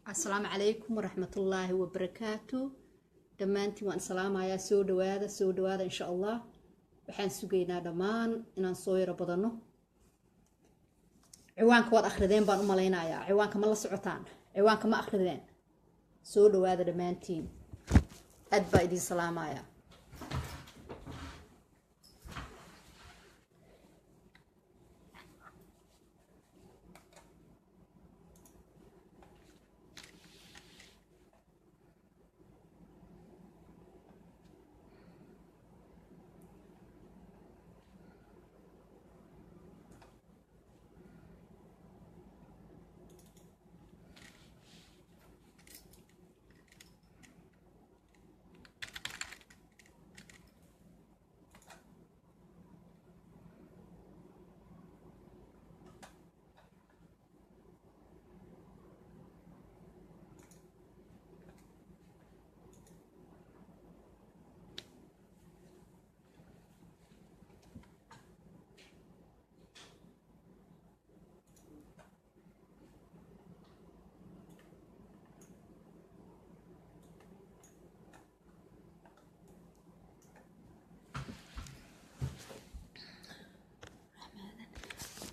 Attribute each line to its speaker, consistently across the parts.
Speaker 1: السلام عليكم ورحمة الله وبركاته. دمانتي وان سلام يا سود هذا إن شاء الله. وحن سجينا دمان إن نصير بدنه. عوانك واد أخردين بان أمالينا يا عوانك ملا سعطان. عوانك ما أخردين. سود هذا دمانتي. أدبا إدي سلام يا.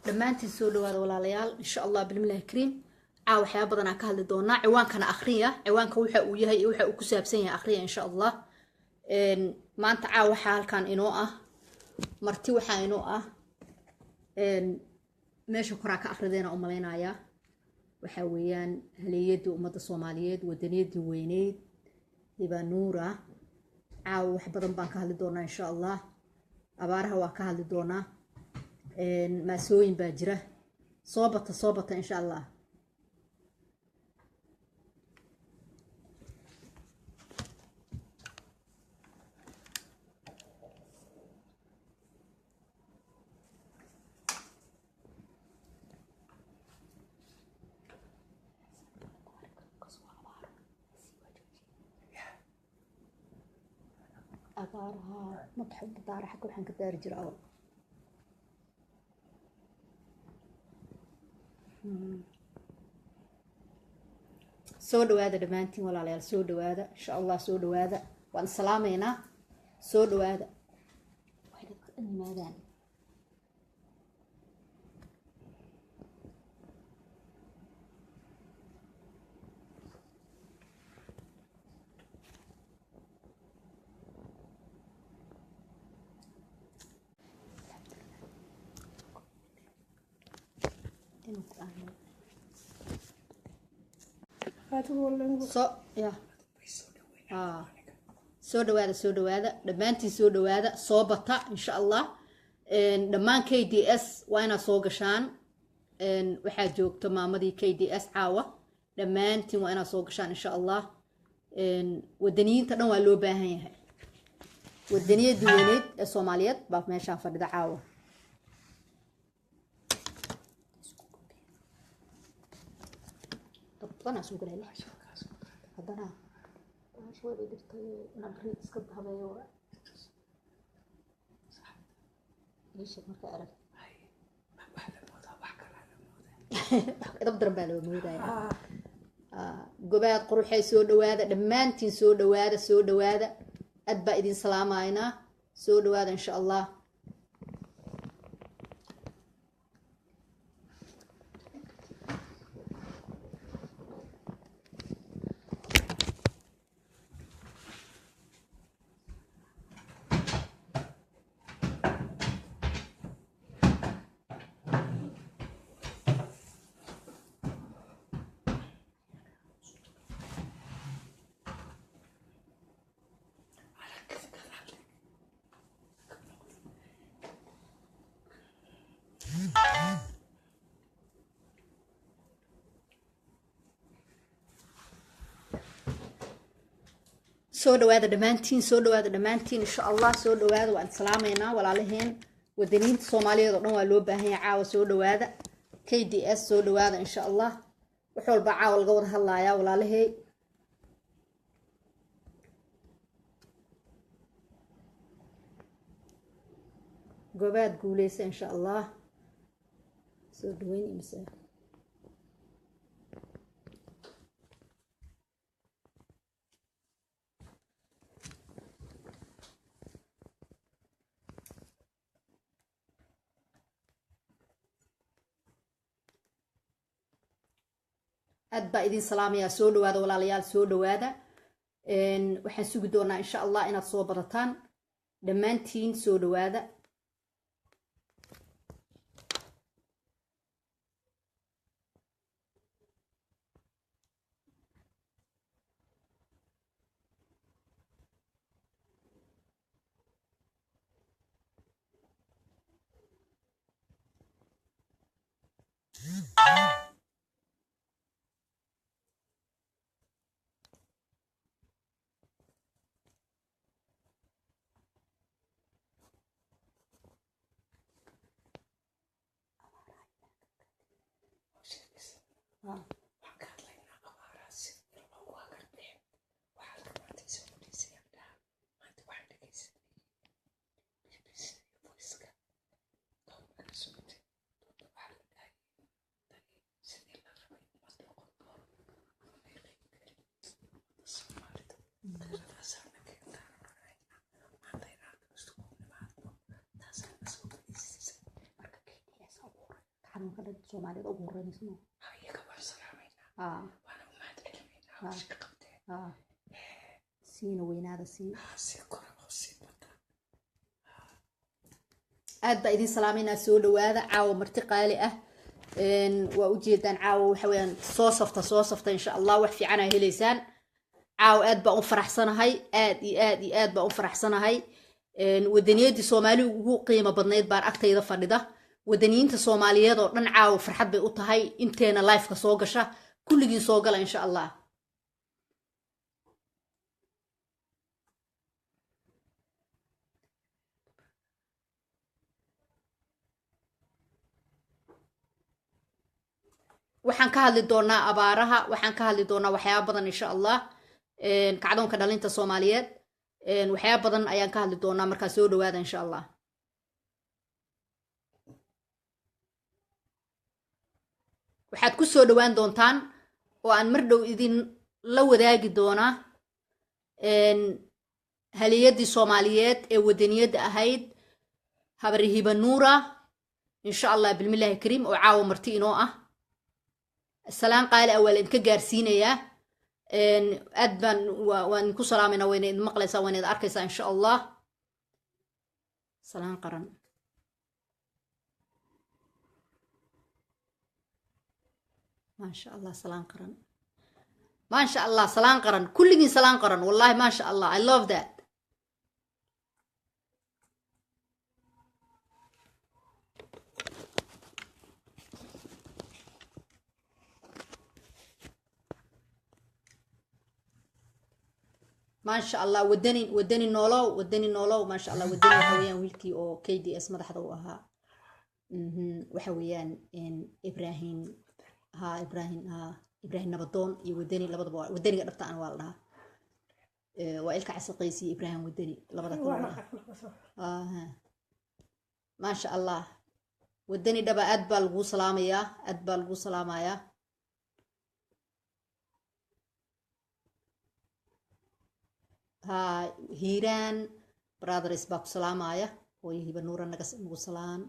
Speaker 1: دمانتي سولو هذا ولا ليال إن شاء الله بالله الكريم عاو حياة بدنا كهل دونا عوان كان أخرية عوان كوحة وياه وحة وكسب سنة أخرية إن شاء الله ما أنت عاو حال كان إنوءة مرتي وحة إنوءة ماشي كراك أخردينا أمالينا يا وحويان هليد ومدى الصوماليات ودنيد وينيد يبقى نورة عاو حبضن بان كهل دونا إن شاء الله أبارها وكهل دونا ماسوين باجرة صوبة إن شاء الله أبارها ما تحب دار حكو حنك دار جراوة سود هذا دمانتي ولا ليال سود هذا إن شاء الله سود هذا وأن سلامينا سود هذا واحد الماذا يا سود هذا دمانتي سود هذا صوبتا إن شاء الله دمان KDS وأنا صوغشان waxaa joogto maamadii KDS caawa dhammaantiin waa inaad soo gashaan insha allah wadaniyiinta dhan waa loo baahan yahay wadaniyada weyneed ee Soomaaliyeed baa meeshaan fadhida caawa طبعا اسوق له haddana شوي قدرت نبريد اسكت هذا ليش ما تعرف إذا بدرب على الموضوع قبائل قروحي سود وهذا دمانتين سود وهذا أتبع إذن سلام علينا سود وهذا إن شاء الله soo dhawaada dhammaantiin insha allah soo dhawaada waan salaamaynaa walaalaheen wadaniinta Soomaaliyeed oo dhan waa loo baahan yahay caawa soo dhawaada KDS soo dhawaada insha allah wax walba caawa laga wada hadlayaa walaalahey gobaad guuleysa insha allah soo dhaweyn imsa aad baa idin salaamaya soo dhawaada walaalayaal soo dhawaada waxaan sugi doonaa insha allah inaad soo badataan dhammaantiin soo dhawaada Soomaalida ugu horeynayso ayaga waa salaamaynaa waana u mahadcelinaynaa shaqo qabteen siina weynaada si kor oo si bata aad baa idin salaamaynaa soo dhawaada caawa marti qaali ah waa u jeedaan caawa waxa weeyaan soo safta insha allah wax fiican ay heleysaan caawa aad baan u faraxsanahay aad baan u faraxsanahay wadaniyadii Soomaalidu ugu qiimo badneed baan agtayda fadhida wadaniinta Soomaaliyeed oo dhan caawa farxad bay u tahay inteena live ka soo gasha kulligii soo gala insha allah waxaan ka hadli doonaa abaaraha waxaan ka hadli doonaa waxyaabo badan insha allah kacdoonka dhalinta Soomaaliyeed waxyaabo badan ayaan ka hadli doonaa marka soo dhawaada insha allah waxaad ku soo dhawaan doontaan oo aan mar dhow idin la wadaagi doonaa haliyadii Soomaaliyeed ee wadaniyada ahayd habari hiba nuura insha allah bilmillahi kariim oo caawa marti inoo ah السلام قال أول إنك جارسينيا أدبن وإن كسلامنا وين مقلسة وين أركيسة إن شاء الله سلام قرن ما شاء الله سلام قرن ما شاء الله سلام قرن كل سلام قرن والله ما شاء الله I love that ما شاء الله ودني نولو ما شاء الله ودني وحويان ويلكي او KDS مدحدا u ahaa waxa weeyaan إبراهيم ها ibraahim nabadoon iyo wadani labadaba wadaniga dhabta aan waa la dhahaa waa ilka casaqaysi ibraahim wadani labada kale maasha allah wadani dhaba aad baa lagu salaamayaa aad baa lagu salaamayaa hiiraan brothers baa ku salaamaya hooyo hiba nuura nagu salaan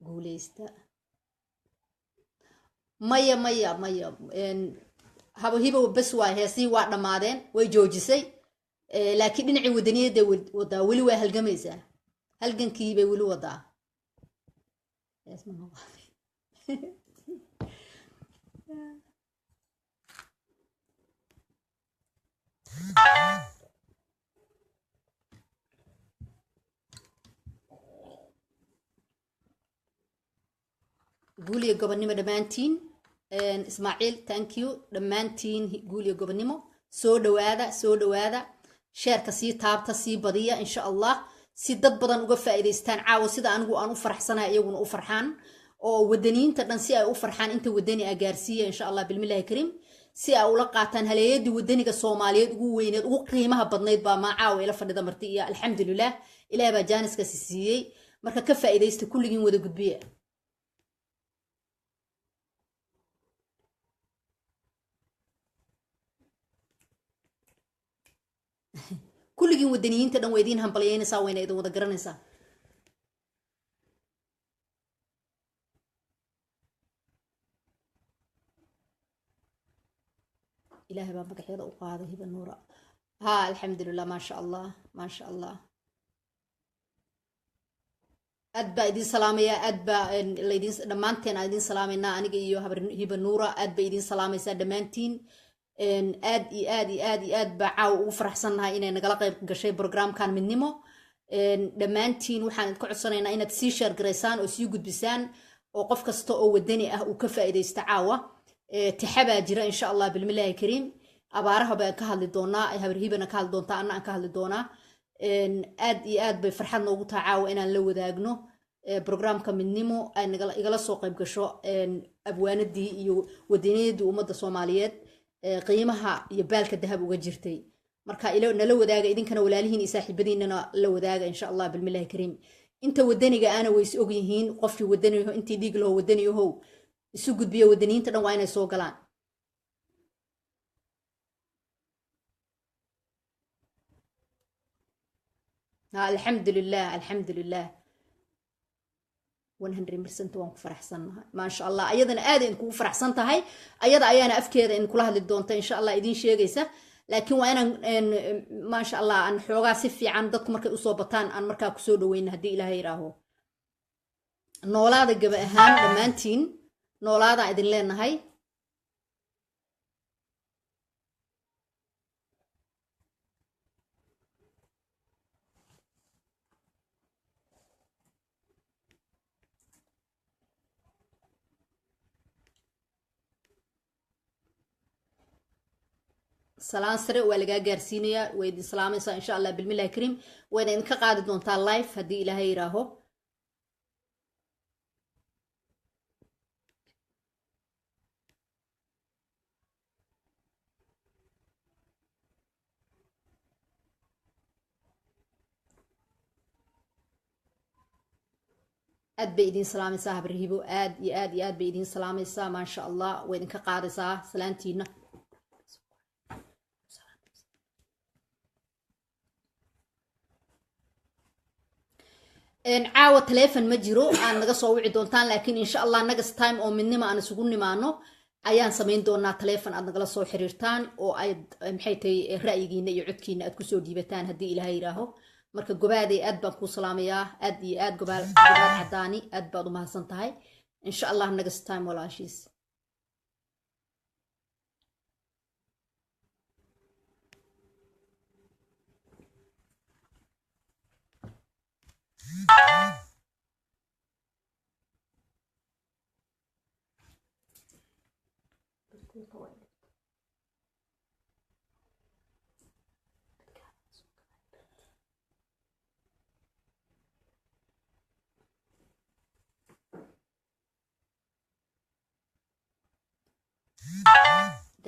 Speaker 1: guuleysta maya habo hiba bas waa heesii waa dhammaadeen way joojisay laakiin dhinacii wadaniyada wadaa weli waa halgamaysaa halgankii bay weli wadaa guuliya gobonnimo dhammaantiin ismaaciil thank you dhammaantiin guuliya gobonnimo soo dhawaada sheerka sii taabta sii badiya insha allah si dad badan uga faa'iidaystaan caawa sida anigu aan u farxsanahay iyaguna u farxaan oo wadaniinta dhan si ay u farxaan inta wadani a gaarsiiya insha allah bilmillahi kariim si ay ula qaataan haleeyadii wadaniga soomaaliyeed ugu weyneed ugu qiimaha badnayd baa maa caawa ila fadhida marti iyo alxamdulilah ilaah baa jaaniskaasi siiyey marka ka faa'iidaysta kulligiin wada gudbiya kulligiin wadaniyiinta dhan waa idiin hambalyeynaysaa wayna idin wada garanaysaa ilaahay baa magaxyada u qaaday hiba nuura alxamdulilah maasha allah aad baa idiin salaamayaa aad baa dhammaanteen aan idiin salaamaynaa aniga iyo hiba nuura aad bay idiin salaamaysaa dhammaantiin aad baa caawa ugu faraxsannahay inay nagala qayb gashay programkan midnimo dhammaantiin waxaan idinka codsanaynaa inaad sii sheer garaysaan oo sii gudbisaan oo qof kasta oo wadani ah uu ka faa'iidaysta caawa tixabaa jira insha allah bilmillahi kariim abaaraha baan ka hadli doonaa habarhibana ka hadli doontaa anna aan ka hadli doonaa aad bay farxad noogu tahay caawa inaan la wadaagno programka midnimo ay igala soo qayb gasho abwaanadii iyo wadaniyadii ummadda soomaaliyeed qiimaha iyo baalka dahab uga jirtay marka nala wadaaga idinkana walaalihiin iyo saaxiibadiinana la wadaaga insha allah bilmillahi kariim inta wadaniga ana way is og yihiin qofkii wadaniyaho intii dhiig laho wadaniyahow isu gudbiya wadaniyiinta dhan waa inay soo galaan alxamdulilah 100% waan ku faraxsanahay maasha allah ayadana aad in kugu faraxsan tahay ayada ayaana afkeeda in kula hadli doonta insha allah idiin sheegaysa laakiin waa inaan maasha allah aan xoogaa si fiican dadku markay usoo bataan aan markaa kusoo dhaweyna haddii ilaahay yidhaaho noolaada gaba ahaan dhammaantiin noolaadaan idin leenahay salaan sare waa lagaa gaarsiinayaa way idin salaamaysaa insha allah bilmillahi kariim wayna idinka qaadi doontaa live haddii ilaahay yidhaaho aad bay idin salaamaysaa habarhibo aad bay idin salaamaysaa maasha allah way idinka qaadaysaa salaantiina caawa telefon ma jiro aan naga soo wici doontaan laakiin insha allah next time oo midnimo aan isugu nimaano ayaan samayn doonaa telefon aad nagala soo xiriirtaan oo aad maxay tahay ra'yigiina iyo codkiina aad kusoo dhiibataan haddii ilaahay yidhaaho marka gobaaday aad baan kuu salaamayaa aad gobaad cadaani aad baad u mahadsan tahay insha allah next time walaashiis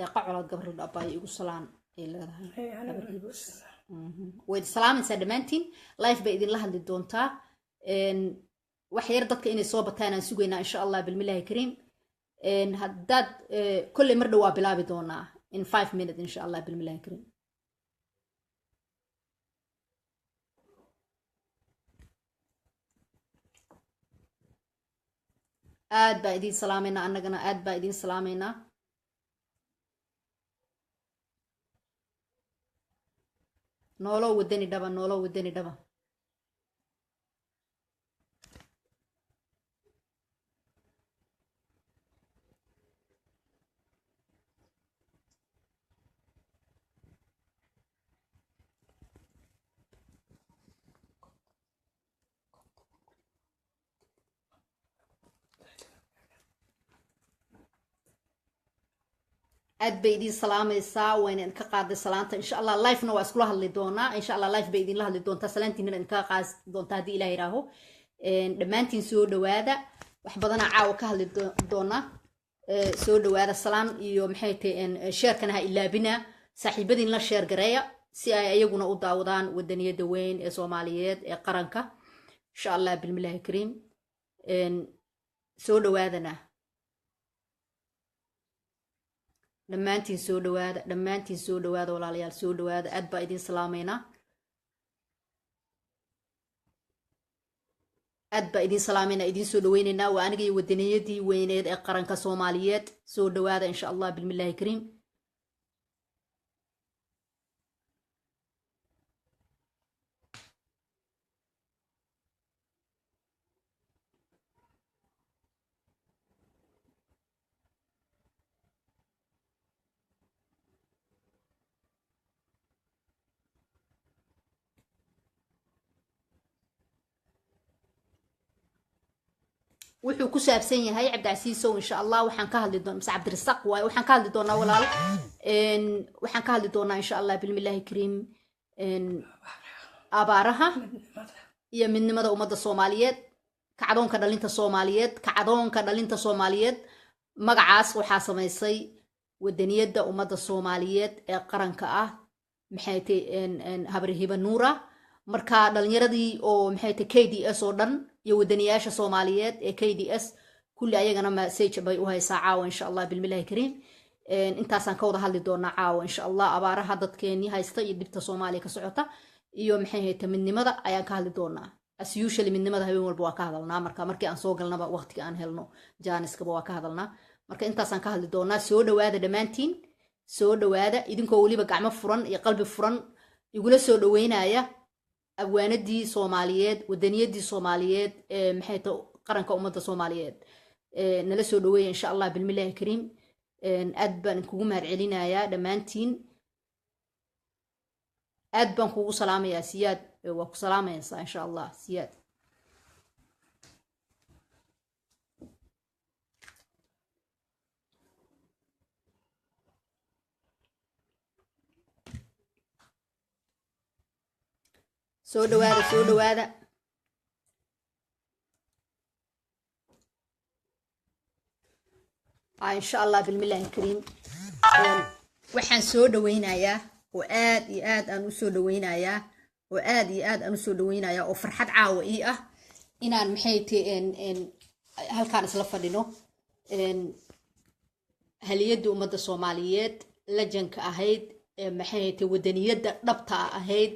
Speaker 1: deeqa colaad gabar dhaabay igu salaan ay leedahay
Speaker 2: أنا
Speaker 1: way salaamaysaa dhammaantiin live bay idinla hadli doontaa wax yar dadka inay soo bataan aan sugaynaa insha allah bilmillaahi kariim haddaad kolley mar dhow waa bilaabi doonaa in 5 minutes insha allah bilmillaahi kariim aad baa idiin salaamaynaa annagana aad baa idiin salaamaynaa nooloo wadani dhaba nooloo wadani dhaba aad bay idin salaamaysaa wayna idinka qaaday salaanta insha allah live-na waa iskula hadli doonaa insha allah live bay idinla hadli doontaa salaantiinana idinka qaadi doontaa haddii ilaah yidhaaho dhammaantiin soo dhawaada wax badanaa caawa ka hadli doonaa soo dhawaada salaan iyo maxay tahay sheerkana ha ilaabina saaxiibadiin la sheer gareeya si ay ayaguna u daawadaan wadaniyada weyn ee soomaaliyeed ee qaranka insha allah bilmillaahi kariim soo dhawaadana dhammaantiin soo dhawaada walaalayaal soo dhawaada aad baa idin salaameynaa idin soo dhaweyneynaa waa aniga iyo wadaniyadii weyneed ee qaranka soomaaliyeed soo dhawaada insha allah bilmillaahi kariim wuxuu ku saabsan yahay cabdicasiisow insha allah waxaan ka hadli doonaa mise cabdirasaaq waaye waxaan ka hadli doonaa walaal waxaan ka hadli doonaa insha allah bilmillaahi kariim abaaraha iyo midnimada ummadda soomaaliyeed kacdoonka dhalinta soomaaliyeed magacaas waxaa samaysay wadaniyadda ummadda soomaaliyeed ee qaranka ah maxay tahay habri hiba nuura marka dhalinyaradii oo maxay tahay KDS oo dhan iyo wadaniyaasha soomaaliyeed ee KDS kulli ayagana message bay u haysaa caawa insha allah bilmillaahi kariim intaasaan ka wada hadli doonaa caawa insha allah abaaraha dadkeenii haysta iyo dhibta soomaaliya ka socota iyo maxay hayta midnimada ayaan ka hadli doonaa as usually midnimada habeen walba waa ka hadalnaa markii aan soo galnaba waqtiga aan helno jaaniskaba waa ka hadalnaa marka intaasaan ka hadli doonaa soo dhawaada dhammaantiin soo dhawaada idinkoo weliba gacmo furan iyo qalbi furan igula soo dhaweynaya abwaanadii soomaaliyeed wadaniyadii soomaaliyeed maxay tahay qaranka ummadda soomaaliyeed nala soo dhaweeya insha allah bilmillaahi kariim aad baan kugu mahad celinayaa dhammaantiin aad baan kugu salaamayaa siyaad waa ku salaamaysaa insha allah siyaad soo dhawaada insha allah bilmillaahi kariim waxaan soo dhaweynayaa oo aad iyo aad aan u soo dhaweynayaa oo farxad caawa ii ah inaan maxay tahay halkaan isla fadhino haliyadda ummadda soomaaliyeed lajanka ahayd maxay tahay wadaniyadda dhabta ahayd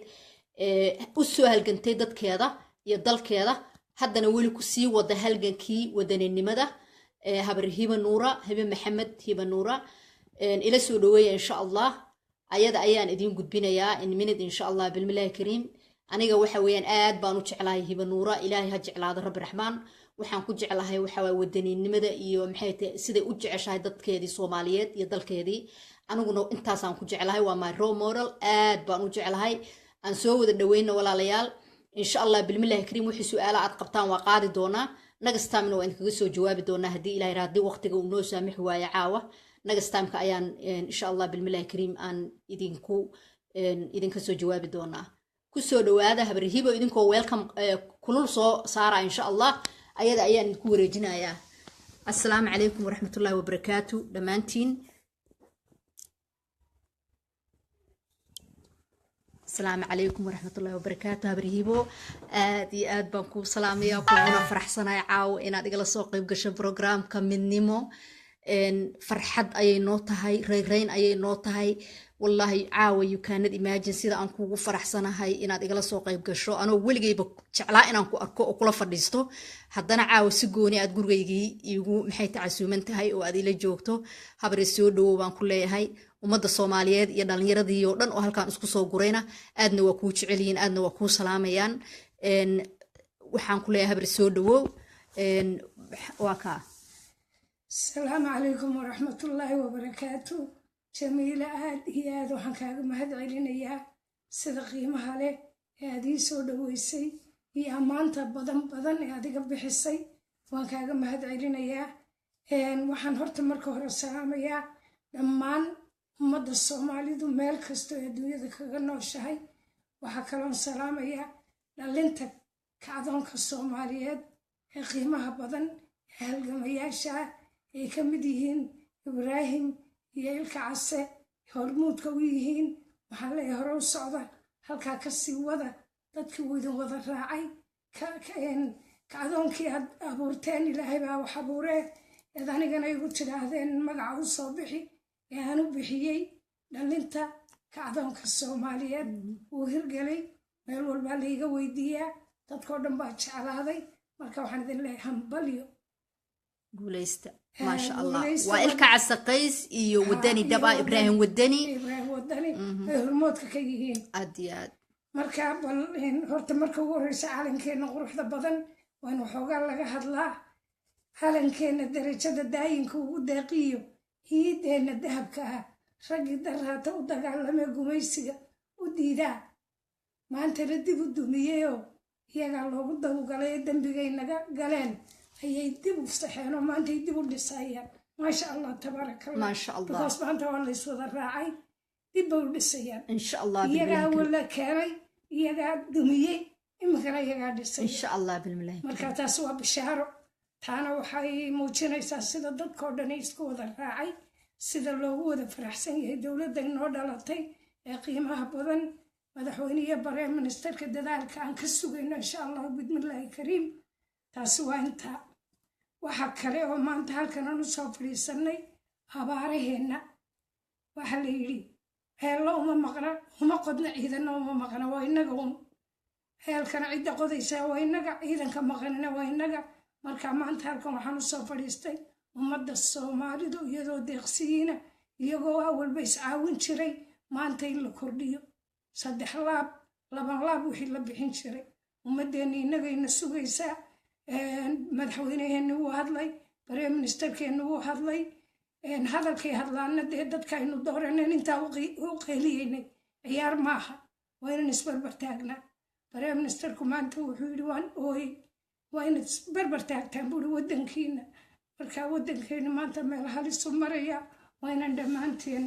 Speaker 1: u soo halgantay dadkeeda iyo dalkeeda haddana weli ku sii wada halgankii wadaninimada habri hiba nuura hiba maxamed hiba nuura ila soo dhaweeya insha allah ayada ayaan idiin gudbinayaa in minute insha allah bilmillaahi kariim aniga waxa weeyaan aad baan u jeclahay hiba nuura ilaahay ha jeclaado rabbi raxmaan waxaan ku jeclahay waxa waa wadaninimada iyo maxay tahay siday u jeceshahay dadkeedii soomaaliyeed iyo dalkeedii aniguna intaasaan ku jeclahay waa my role model aad baan u jeclahay aan soo wada dhaweyna walaalayaal insha allah bilmillaahi kariim wixii su'aala aad qabtaan waa qaadi doonaa next time-na waa idinkaga soo jawaabi doonaa haddii ilaahay haddii waqtiga uu noo saamixi waayo caawa next time-ka ayaan insha allah bilmillaahi kariim aan idinka soo jawaabi doonaa kusoo dhawaada habri hibo idinkoo welcome kulul soo saara insha allah ayada ayaan idinku wareejinayaa assalaamu calaykum waraxmatullaahi wabarakaatu dhammaantiin السلام عليكم ورحمة الله وبركاته هبريهيبو آدي آد بانكو سلامية كونا فرحسنا عاو إن آدي قلا سوق يبقى بروجرام كمن نيمو إن فرحد أي نوتهاي رين أي نوتهاي والله عاو يكاند إماجن سيدا أنكو فرحسنا هاي إن آدي قلا سوق يبقى شو أنا ولقي يبقى شعلا إن أنكو أركو أكلا فرديستو حدنا عاو سيقوني آد قرقيقي يقو محيط عسومنت هاي وآدي لجوكتو هبريسيو دو بانكو لي هاي ummadda Soomaaliyeed iyo dhalinyaradii oo dhan oo halkaan isku soo gureyna aadna waa ku jeceliin aadna waa ku salaamayaan waxaan ku leeyahay habar soo dhawow waa ka
Speaker 2: السلام عليكم ورحمة الله وبركاته جميلة هاد waxaan kaaga mahadcelinayaa sida qiimaha leh ee aad ii soo dhaweysay iyo amaanta badan ee adiga bixisay waan kaaga mahadcelinayaa waxaan horta marka hore salaamayaa dhammaan ummadda Soomaalidu meel kasto ee adduunyada kaga nooshahay waxaa kaloon salaamayaa dhalinta kacdoonka Soomaaliyeed ee qiimaha badan ee halgamayaasha ay ka mid yihiin Ibraahim iyo Ilka Case hormuudka u yihiin waxaan leeyahay hore u socda halkaa ka sii wada dadkii idin wada raacay kacdoonkii aad abuurteen ilaahay baa wax abuuree eed anigana igu tidhaahdeen magaca u soo bixi ee aan u bixiyey dhalinta kacdoonka Soomaaliyeed wuu hirgelay meel walbaa layga weydiiyaa dadkoo dhan baa jeclaaday marka waxaan idin leeyahay hambalyo
Speaker 1: guuleysta ما شاء الله وإلك عسقيس إيو وداني دبا إبراهيم وداني
Speaker 2: هرمودك كيهين
Speaker 1: أدياد
Speaker 2: مركا هورتا مركا ورئيس عالم كينا قروح دا بدن وانو حوغان لغا هدلا عالم كينا درجة داين كو داقيو هيدينا دهب كاها رقي دراتا ودقال لما قميسيقا وديدا ما انت ردي بدومييو ياقا لو بدو قالي دنبيقين قالين هي يدبوا فصحيان وما أنت يدبوا للسيان ما شاء الله تبارك الله
Speaker 1: ما شاء الله
Speaker 2: بخاص ما أنت والله يسود الراعي يدبوا للسيان
Speaker 1: إن شاء الله
Speaker 2: يجا ولا كاري يجا دمية إما كلا يجا للسيان
Speaker 1: إن شاء الله بالملاي
Speaker 2: مركات أسوا بالشهر تانا وحي موجنا يساس سيدا ضد كورداني يسكود الراعي سيدا لو هو فرحسن هي دولة دينو دالتي قيمها بدن مدحوينية بريم من استرك دذلك عن كسوغينا إن شاء الله بإذن الله الكريم taasi waa intaa waxa kale oo maanta halkan aanu soo fadhiisanay abaaraheenna waxa la yidhi heello uma qodna ciidana uma maqna waa innaga heelkana cidda qodaysaa waa innaga ciidanka maqanina waa innaga marka maanta halkan waxaan u soo fadhiistay ummadda Soomaalidu iyadoo deeqsiyiina iyagoo awalba iscaawin jiray maanta in la kordhiyo 3 laab 2 laab wixii la bixin jiray ummaddeena innagayna sugaysaa madaxweynaheena wuu hadlay baree ministerkeena wuu hadlay hadalkay hadlaana dee dadkaynu dooraneen intaa u qeeliyeynay ciyaar maaha waa inaan isbarbar taagnaa baree ministerku maanta wuxuu yidhi waan ooyey waa inaad isbarbar taagtaan buuri waddankiina markaa waddankeena maanta meel halisu maraya waa inaan dhammaanteen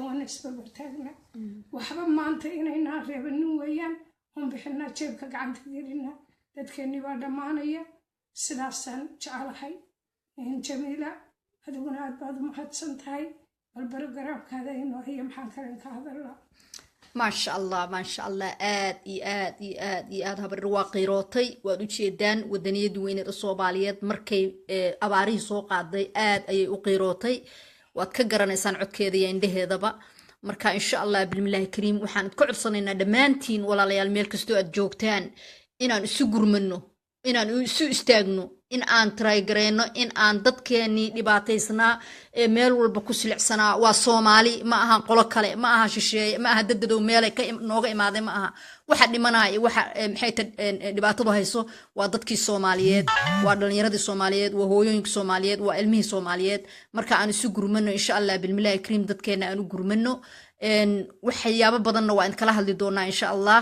Speaker 2: waana isbarbar taagnaa waxba maanta inaynaan reebanin weeyaan oon bixinaa jeebka gacanta gelinaa dadkeeni baa dhammaanaya sidaasaan jecelahay jamiila adiguna aad baad u mahadsan tahay balbaro garaabkaada inoo haya maxaan kalen ka hadalaa
Speaker 1: ما شاء الله ما شاء الله آد هبر واقيروتي وادوشيدان ودنيا دوين الصوماليات مركي أباريه سوق عدي أي أقيروتي واتكجرانيسان عكيدي عنده هذا مركا إن شاء الله بالله الكريم وحان كعصنا دمانتين ولا ليال ميلكستو أتجوكتان inaan isu gurmano inaan isu istaagno in aan trygareyno in aan dadkeeni dhibaataysnaa ee meel walba ku silicsanaa waa Soomaali ma aha qolo kale ma aha shisheeye ma aha dadadow meel ay ka nooga imaaday ma aha waxa dhimanaya waxa maxay dhibaatadu hayso waa dadkii Soomaaliyeed waa dhalinyaradii Soomaaliyeed waa hooyooyinka Soomaaliyeed waa ilmihii Soomaaliyeed marka aan isu gurmano insha Allah bilmilahi kariim dadkeena aan u gurmano waxyaabo badanna waa in kala hadli doonaa insha Allah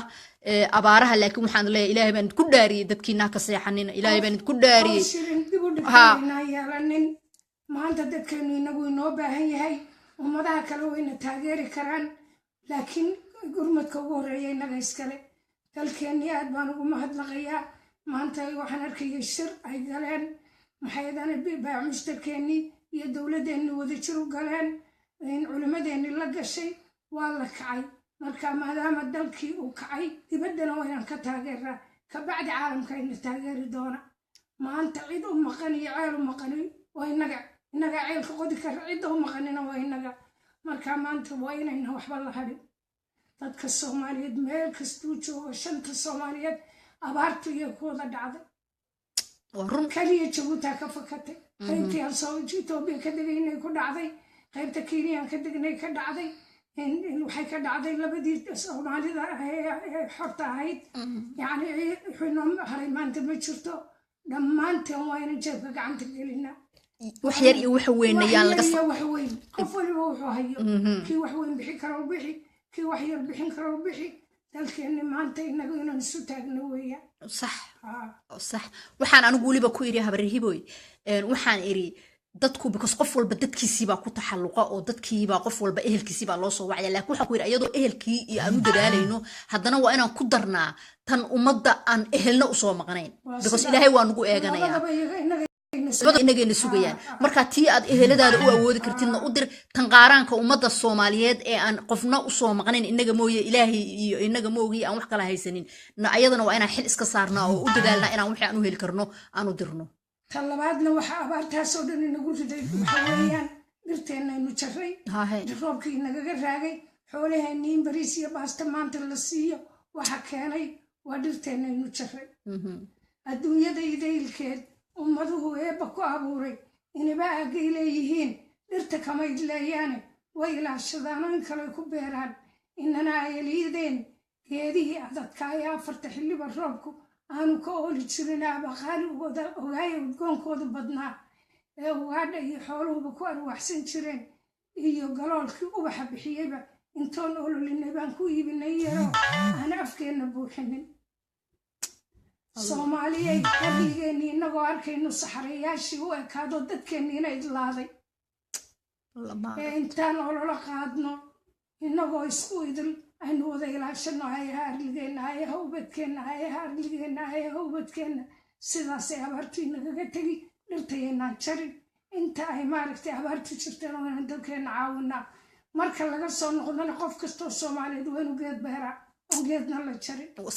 Speaker 1: abaaraha laakiin waxaan leeyahay ilaahay baan ku dhaariyay dadkiina ka seexanina ilaahay baan ku dhaariyay
Speaker 2: maanta dadkeenu inagu inoo baahan yahay ummadaha kale wayna taageeri karaan laakiin gurmadka ugu horeeya inaga iskale dalkeennii aad baan ugu mahadnaqayaa maanta waxaan arkayay shir ay galeen maxaydana baa mushtarkeennii iyo dowladdeennii wadajir u galeen culimadeennii la gashay waa la kacay marka maadaama dalkii uu kacay dibaddana waynaan ka taageeraa kabacdi caalamka ayna taageeri doona maanta cid u maqan iyo ceel u maqani waa innaga ceelka qodi kara cidda u maqanina waa innaga marka maanta waa inayna waxba la hadhin dadka soomaaliyeed meel kastuu joogo shanta soomaaliyeed abaartu iyo kuwada dhacday kaliya jabuutaa ka fakatay qaybtii aan etoobiya ka degaynay ku dhacday qaybta kenyaan ka degnay ka dhacday waxay ka dhacday labadii soomaalida xorta ahayd yani wuxuunoo haray maanta ma jirto dhammaanteen waa inan jeebka gacanta gelinaa
Speaker 1: wax yar iyo wax weyn ayaan laga
Speaker 2: wax weyn qof waliba wuxuu hayo kii wax weyn bixi karo bixi kii wax yar bixin karo bixi dalkeenni maanta inagu inaan isu taagno weeyaan
Speaker 1: صح waxaan anigu waliba ku iri habar hiboy waxaan iri dadku because qof walba dadkiisii baa ku taxalluqa oo dadkii baa qof walba ehelkiisii baa loo soo wacay laakiin waxa ku iri ayadoo ehelkii iyo aanu dadaalayno haddana waa inaan ku darnaa tan ummadda aan ehelna u soo maqnayn because ilaahay waa nagu eeganayaa inagayna sugayaan marka tii aad eheladaada u awoodi kartidna u dir tan qaaraanka ummadda soomaaliyeed ee aan qofna u soo maqnayn inaga mooye ilaahay iyo inaga moogi aan wax kala haysanin ayadana waa inaan xil iska saarnaa oo u dadaalnaa inaan wixii aan u heli karno aan u dirno
Speaker 2: tan labaadna waxa abaartaasoo dhan inagu riday waxa weeyaan dhirteennaynu jarray roobkii nagaga raagay xoolaheenni in bariis iyo baasta maanta la siiyo waxa keenay waa dhirteennaynu jarray adduunyada idaylkeed ummaduhu eebba ku abuuray inaba aagay leeyihiin dhirta kama idleeyaane way ilaashadaan in kale ku beeraan inana ay liideen geedihii adadka ayaa afarta xilliba roobku aanu ka ooli jirin abaqaali ogaaya udgoonkooda badnaa ee ugaadha iyo xooluhuba ku arwaxsan jireen iyo galoolkii ubaxa bixiyeyba intoon ololinay baan ku iibinay yaroo aan afkeenna buuxinin soomaaliyay qabigeeni inagoo arkayno saxarayaashii u ekaado dadkeenniina idlaaday ee intaan ololo qaadno inagoo isku idil aynu wada ilaashano ayaha arligeenna ayaha ubadkeenna ayaha arligeenna ayaha ubadkeenna sidaasay abaartu inagaga tegi dhirtayaynaan jarin inta ay maaragtay abaartu jirteen oo inaan dalkeenna caawinaa marka laga soo noqdana qof kastoo soomaaliyeed waa inuu geed beeraa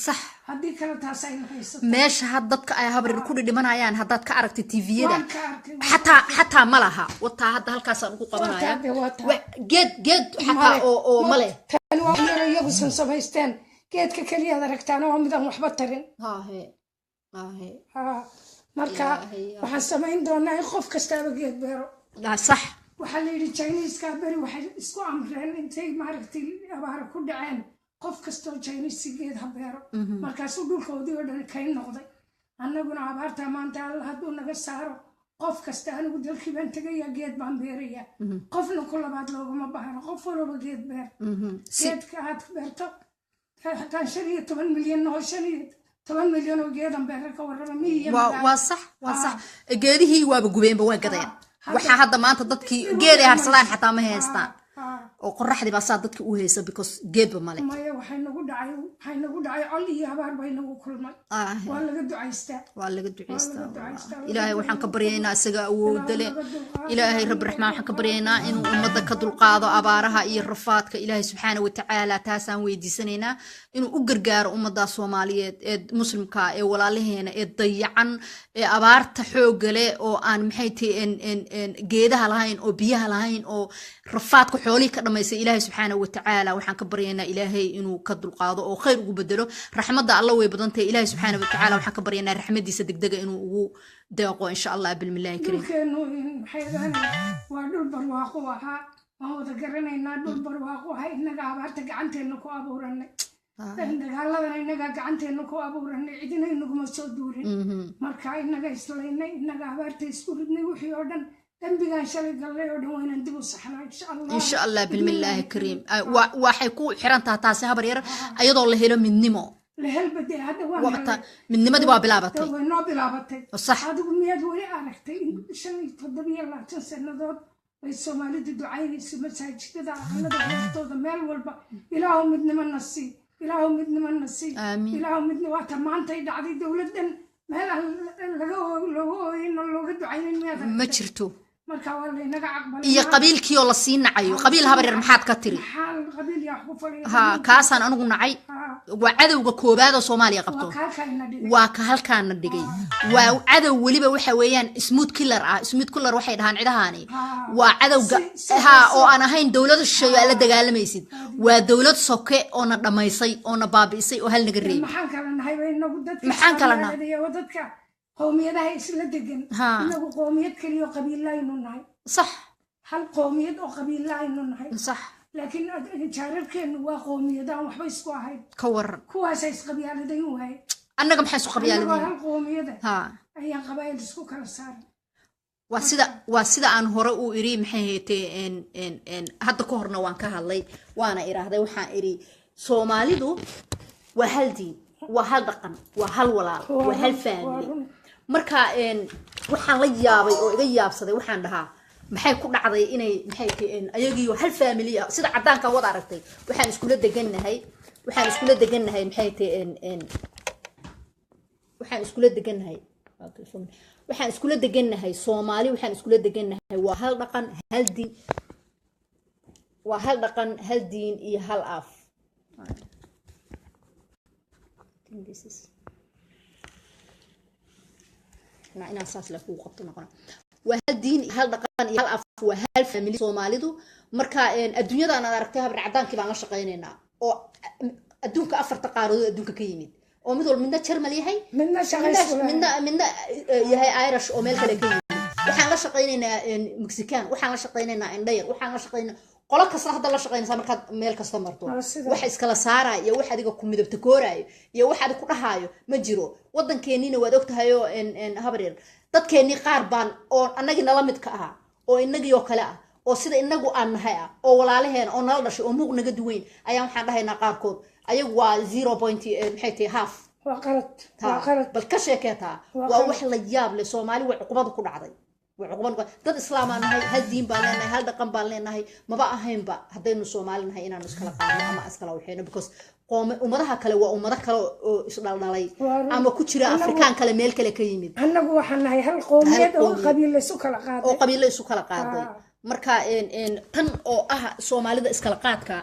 Speaker 1: صح
Speaker 2: haddii kale taas ay haysato
Speaker 1: meesha had dadka ay habar ku dhimanayaan haddaad ka aragtay tviyada xataa ma laha wataa hadda halkaasaan ugu qabanaya geed xataa oo male
Speaker 2: tan waa yaro iyagu san samaysteen geedka keliyaad aragtaan oo midaan waxba tarin marka waxaan samayn doonaa in qof kastaaba geed beero
Speaker 1: صح
Speaker 2: waxaa la yidhi Chinese-ka beri waxay isku amreen intay maaragtay abaara ku dhaceen qof kastoo Chinese geed ha beero markaasuu dhulkoodii oo dhan kay noqday annaguna abaarta maanta alla hadduu naga saaro qof kasta anigu dalkii baan tegaya geed baan beeraya qofna ku labaad loogama baahno qof walba geed beer geedka aad beerto hataan 15 milyan oo 15 milyan oo geedan beer ka warrama miyiga
Speaker 1: waa sax geedihii waaba gubeenba waa gadeen waxa hadda maanta dadkii geeday harsadaan xataa ma haystaan oo qorraxdii baa saa dadka u haysa because geedba male
Speaker 2: maya waxay nagu dhacay col iyo habaar bay nagu kulmay waa laga ducaystaa
Speaker 1: ilaahay waxaan ka baryaynaa isaga awoodda leh ilaahay rabbi raxmaan waxaan ka baryaynaa inuu ummadda ka dulqaado abaaraha iyo rafaadka ilaahay subxaana watacaala taasaan weydiisanaynaa inuu u gargaaro ummadda soomaaliyeed ee muslimka ee walaalaheena ee dayacan ee abaarta xoogga leh oo aan maxay tahay geedaha lahayn oo biyaha lahayn oo rafaadka xoolihii ka dhamaysay ilaahay subxaana watacaala waxaan ka baryaynaa ilaahay inuu ka dulqaado oo khayr ugu bedelo raxmadda alla way badan tahay ilaahay subxaana watacaala waxaan ka baryaynaa raxmadiisa degdega inuu ugu deeqo insha allah bilmillaahi kariim
Speaker 2: waa dhul barwaaqo ahaa waan wada garanaynaa dhul barwaaqo ahaa innaga abaarta gacanteenna ku abuuranay dagaaladana innaga gacanteenna ku abuuranay cidina inaguma soo duurin marka innaga islaynay innaga abaarta isku ridnay wixii oo dhan dambigaan shalay gallay oo dhan waynaan dib u saxnaa
Speaker 1: insha allah bilmillaahi kariim waxay ku xiran tahay taasi habar yar ayadoo la helo midnimo midnimadii waa bilaabatay
Speaker 2: way noo bilaabatay adigu miyaad weli aragtay in 7 sannadood way soomaalidu ducaynayso masaajidada aqalada hoostooda meel walba ilaahu midnimo na sii ilaahu midnimo na sii ilaahu midnimo waata maantay dhacday dowladdan meel looga ooyin oo looga ducaynin miyaad
Speaker 1: ma jirto
Speaker 2: marka waa laynaga caqbalay
Speaker 1: iyo qabiilkii oo la sii nacayo qabiil habar yar maxaad ka tiri
Speaker 2: maxaa qabiil yaa ku fadhiya
Speaker 1: ha kaasaan anigu nacay waa cadowga koobaad oo Soomaaliya qabto waa ka halkaana dhigay waa cadow waliba waxa weeyaan smooth killer ah smooth killer waxay dhahaan cidahaani waa cadowga ha oo aan ahayn dawladda shisheeye la dagaalamaysid waa dawlad soke oo na dhamaysay oo na baabiisay oo hal naga reeyay
Speaker 2: maxaan kala nahay inagu dadka
Speaker 1: maxaan kala nahay
Speaker 2: dadka qowmiyadaha isla degan inagu qowmiyad kaliya oo qabiilaynu nahay
Speaker 1: صح
Speaker 2: hal qowmiyad oo qabiilaynu nahay
Speaker 1: صح
Speaker 2: laakiin jaararkeenu waa qowmiyadaan waxba isku ahayn
Speaker 1: ka waran
Speaker 2: kuwaas ay isqabiiladayn waay
Speaker 1: annaga maxay isku qabiiladayn
Speaker 2: hal qowmiyada ayaan qabaayil isku kala saaray
Speaker 1: waa sida aan hore u iri maxay heetay hadda ka horna waan ka hadlay waana iraahday waxaan iri Soomaalidu waa hal diin waa hal dhaqan waa hal walaal waa hal family marka waxaan la yaabay oo iga yaabsaday waxaan dhahaa maxay ku dhacday inay maxay tiin ayagiyo hal family sida cadaanka wada aragtay waxaan isku la degannahay maxay tiin waxaan isku la degannahay Soomaali waxaan isku la degannahay waa hal dhaqan hal diin waa hal dhaqan hal diin iyo hal af أنا أساس له هو قبض نقرأ وهالدين هالدقان هالأف وهالفاميلي سوماليدو مركا الدنيا ده أنا أركتها بالعدان كي بعمل شقيننا أو الدنيا أفر تقارض الدنيا كيمين أو مثل منا تشرملي هاي منا يهاي أيرش أو ملك لكيمين وحنا شقيننا مكسيكان وحنا شقيننا إندير وحنا شقينا قلنا كسر هذا الله شقينا سامر ميل كاستمرتو واحد إسكال سارة يا واحد يقول كم يدب تكوراي يا واحد يقول هايو مجرو ودن كينين ودكت هايو إن هبرير دت كيني قاربان أو أنا جينا لمد كأها أو إنك يوكلا أو سيد إنك أن هيا أو ولا عليهن أو نالدش أو موج نجدوين أيام حدا هنا قاركود أيوة 0.0 حتى هاف
Speaker 2: وقرت
Speaker 1: بالكشكتها ووحلا جاب لسومالي وعقبض كل عضي وعقبان dad islaam aan nahay hal diin baan leenahay hal dhaqan baan leenahay maba ahaynba hadaynu Soomaali nahay inaan iskala qaadno ama iskala waxayno because ummadaha kale waa ummado kale oo isdhaldhalay ama ku jira Afrikaan kale meel kale ka yimid
Speaker 2: annagu waxaan nahay hal qowmiyad oo qabiil isu kala qaaday
Speaker 1: marka tan oo ah Soomaalida iskala qaadka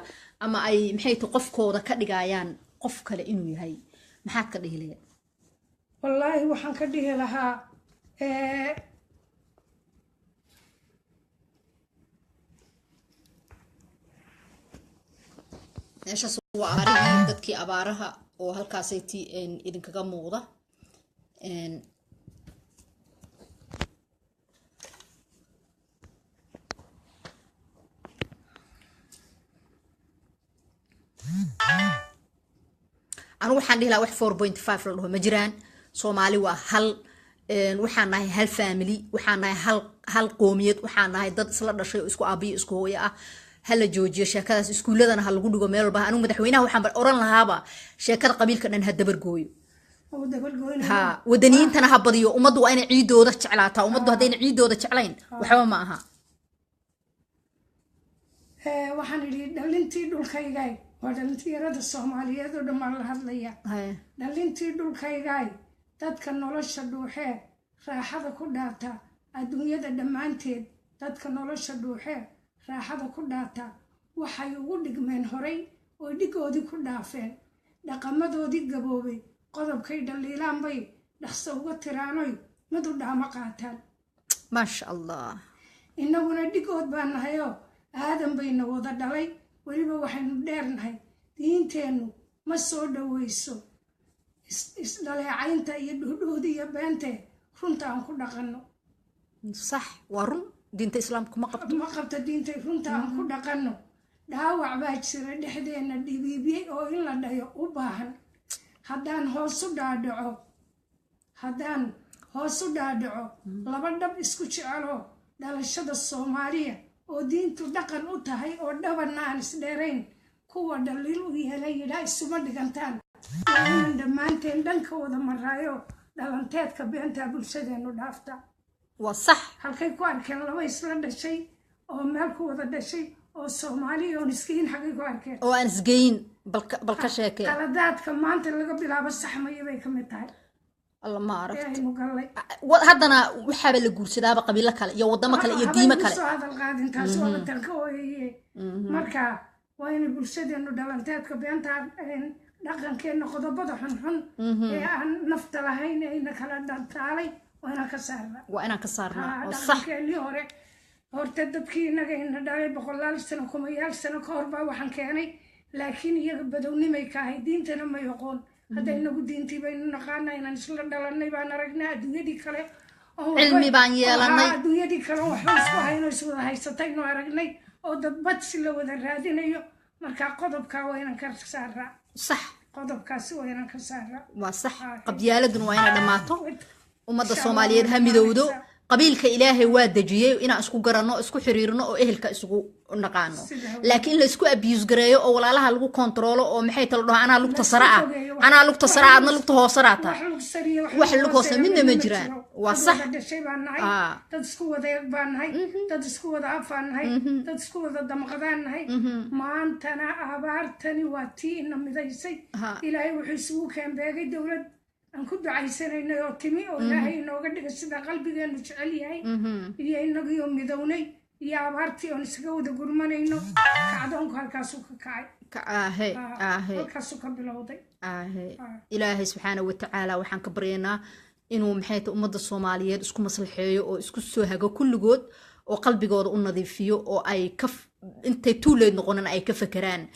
Speaker 1: ama ay maxay tahay qofkooda ka dhigayaan qof kale inuu yahay maxaad ka dhihi lahayd
Speaker 2: wallahi waxaan ka dhihi lahaa
Speaker 1: meeshaas waa abaarihii dadkii abaaraha oo halkaasay idinkaga muuqda anu waxaan dhihi lahaa wax 4.5 la dhaho ma jiraan Soomaali waa hal waxaan nahay hal family waxaan nahay hal qoomiyad waxaan nahay dad isla dhashay isku aabiyo isku hooyo ah هلا جوجي شاكاdas iskuuladana hal lagu dhigo meel walba anu madaxweynaha waxaan oran lahaaba sheekada qabiilka dhan ha dabar gooyo ha wadaniintana ha badiyo umadu waa inay ciidooda jeclaataa umadu hadayna ciidooda jeclayn waxba ma aha
Speaker 2: waxaan idhi dhalintii dhulkaygay waa dhalintii yarada Soomaaliyeed oo dhammaan la hadlaya dhalintii dhulkaygay dadka nolosha dhuuxee raaxada ku dhaata adduunyada dhammaanteed dadka nolosha dhuuxee raaxada ku dhaata waxay ugu dhigmeen horay oo dhigoodii ku dhaafeen dhaqamadoodii gaboobay qodobkay dhaliilaan bay dhaqso uga tiraanoy madu dhaama qaataan
Speaker 1: maasha allah
Speaker 2: innaguna dhigood baan nahayoo aadan bayna wada dhalay weliba waxaynu dheernahay diinteennu ma soo dhoweyso isdhaleecaynta iyo dhuudhuudi iyo beente runta aan ku dhaqanno
Speaker 1: sax waa run diinta islaamku ma
Speaker 2: qabto diinta runta aan ku dhaqanno dhaawac baa jira dhexdeena dhibiibiyey oo in la dhayo u baahan haddaan hoos u dhaadhaco laba dhab isku jecelo dhalashada Soomaaliya oo diintu dhaqan u tahay oo dhabanna aan isdheerayn kuwa dhaliil u yeelay yidhaa isuma dhigantaan in dhammaanteen dhanka wada maraayo dhalanteedka beenta bulshadeenu dhaafta
Speaker 1: وصح
Speaker 2: halkay ku arkeen laba isla dhashay oo meel ku wada dhashay oo Soomaali oo iskiin xaqay ku arkeen
Speaker 1: oo aan isgeyn bal ka sheekay
Speaker 2: qaladaadka maanta laga bilaabo sax ma yabay kamid tahay
Speaker 1: الله ما عرفت
Speaker 2: إلهي مقلي
Speaker 1: هذانا وحاب اللي جور سدا بقبيلة كله يا ودما كله يا ديما كله
Speaker 2: هذا القاعد تاس ولا تنكوي مركا وين بلشدي إنه دلنتات كبينتا dhaqankeena qodobada xunxun ee aan nafta lahayn ayna kala dhantaalay waana ka saarnaa oo sax dhaqankeennii hore horta dadkii inaga ina dhalay boqolaal sano kumayaal sano ka hor baa waxaan keenay laakiin iyaga badownimay ka ahay diintana ma yaqoon hadda inagu diintii baynu naqaanaa inaan isla dhalanay baan aragnaa adduunyadii kale
Speaker 1: cilmi baan yeelanay
Speaker 2: adduunyadii kale waxba isku hayno iswada haysataynu aragnay oo dad badsi la wada raadinayo markaa qodobkaa waa inaan ka saaraa
Speaker 1: صح
Speaker 2: قدب كاسي وين كسارة
Speaker 1: وصح قبيالة وين دماتو ومدى الصوماليين هم يدودو قبيلك إلهي وادجيه وإنا اسكو قرانو اسكو حريرنو أو إهلك اسكو نقانو لكن اللي اسكو أبيوز قرايو أو ولا لها لغو كنترولو أو محيط اللوها أنا لغو تصراعة أنا لغو تصراعة أنا لغو تهوصراتا وحل لغو سمين مجران وصح
Speaker 2: تدسكو وذا يقبان هاي تدسكو وذا عفان هاي تدسكو وذا دمغذان هاي ما أنتنا أبارتني واتي إنم ذيسي إلهي وحسوه كان باقي دولة أن كنت عايزين إنه يوتمي أو إلهي إنه قد قصد قلبي إنه تعلي هاي إلهي إنه يوم يدوني يا عبارتي أن سكوا ده قرمان إنه كعدهم كالكاسوك كاي كالكاسوك بالوضع
Speaker 1: إلهي سبحانه وتعالى وحن كبرينا إنه محيط أمد الصوماليات اسكو مصلحيه أو اسكو سوهاجو كل جود وقلبي جود النظيفيه أو أي كف أنت تولد نقولن أي كفكران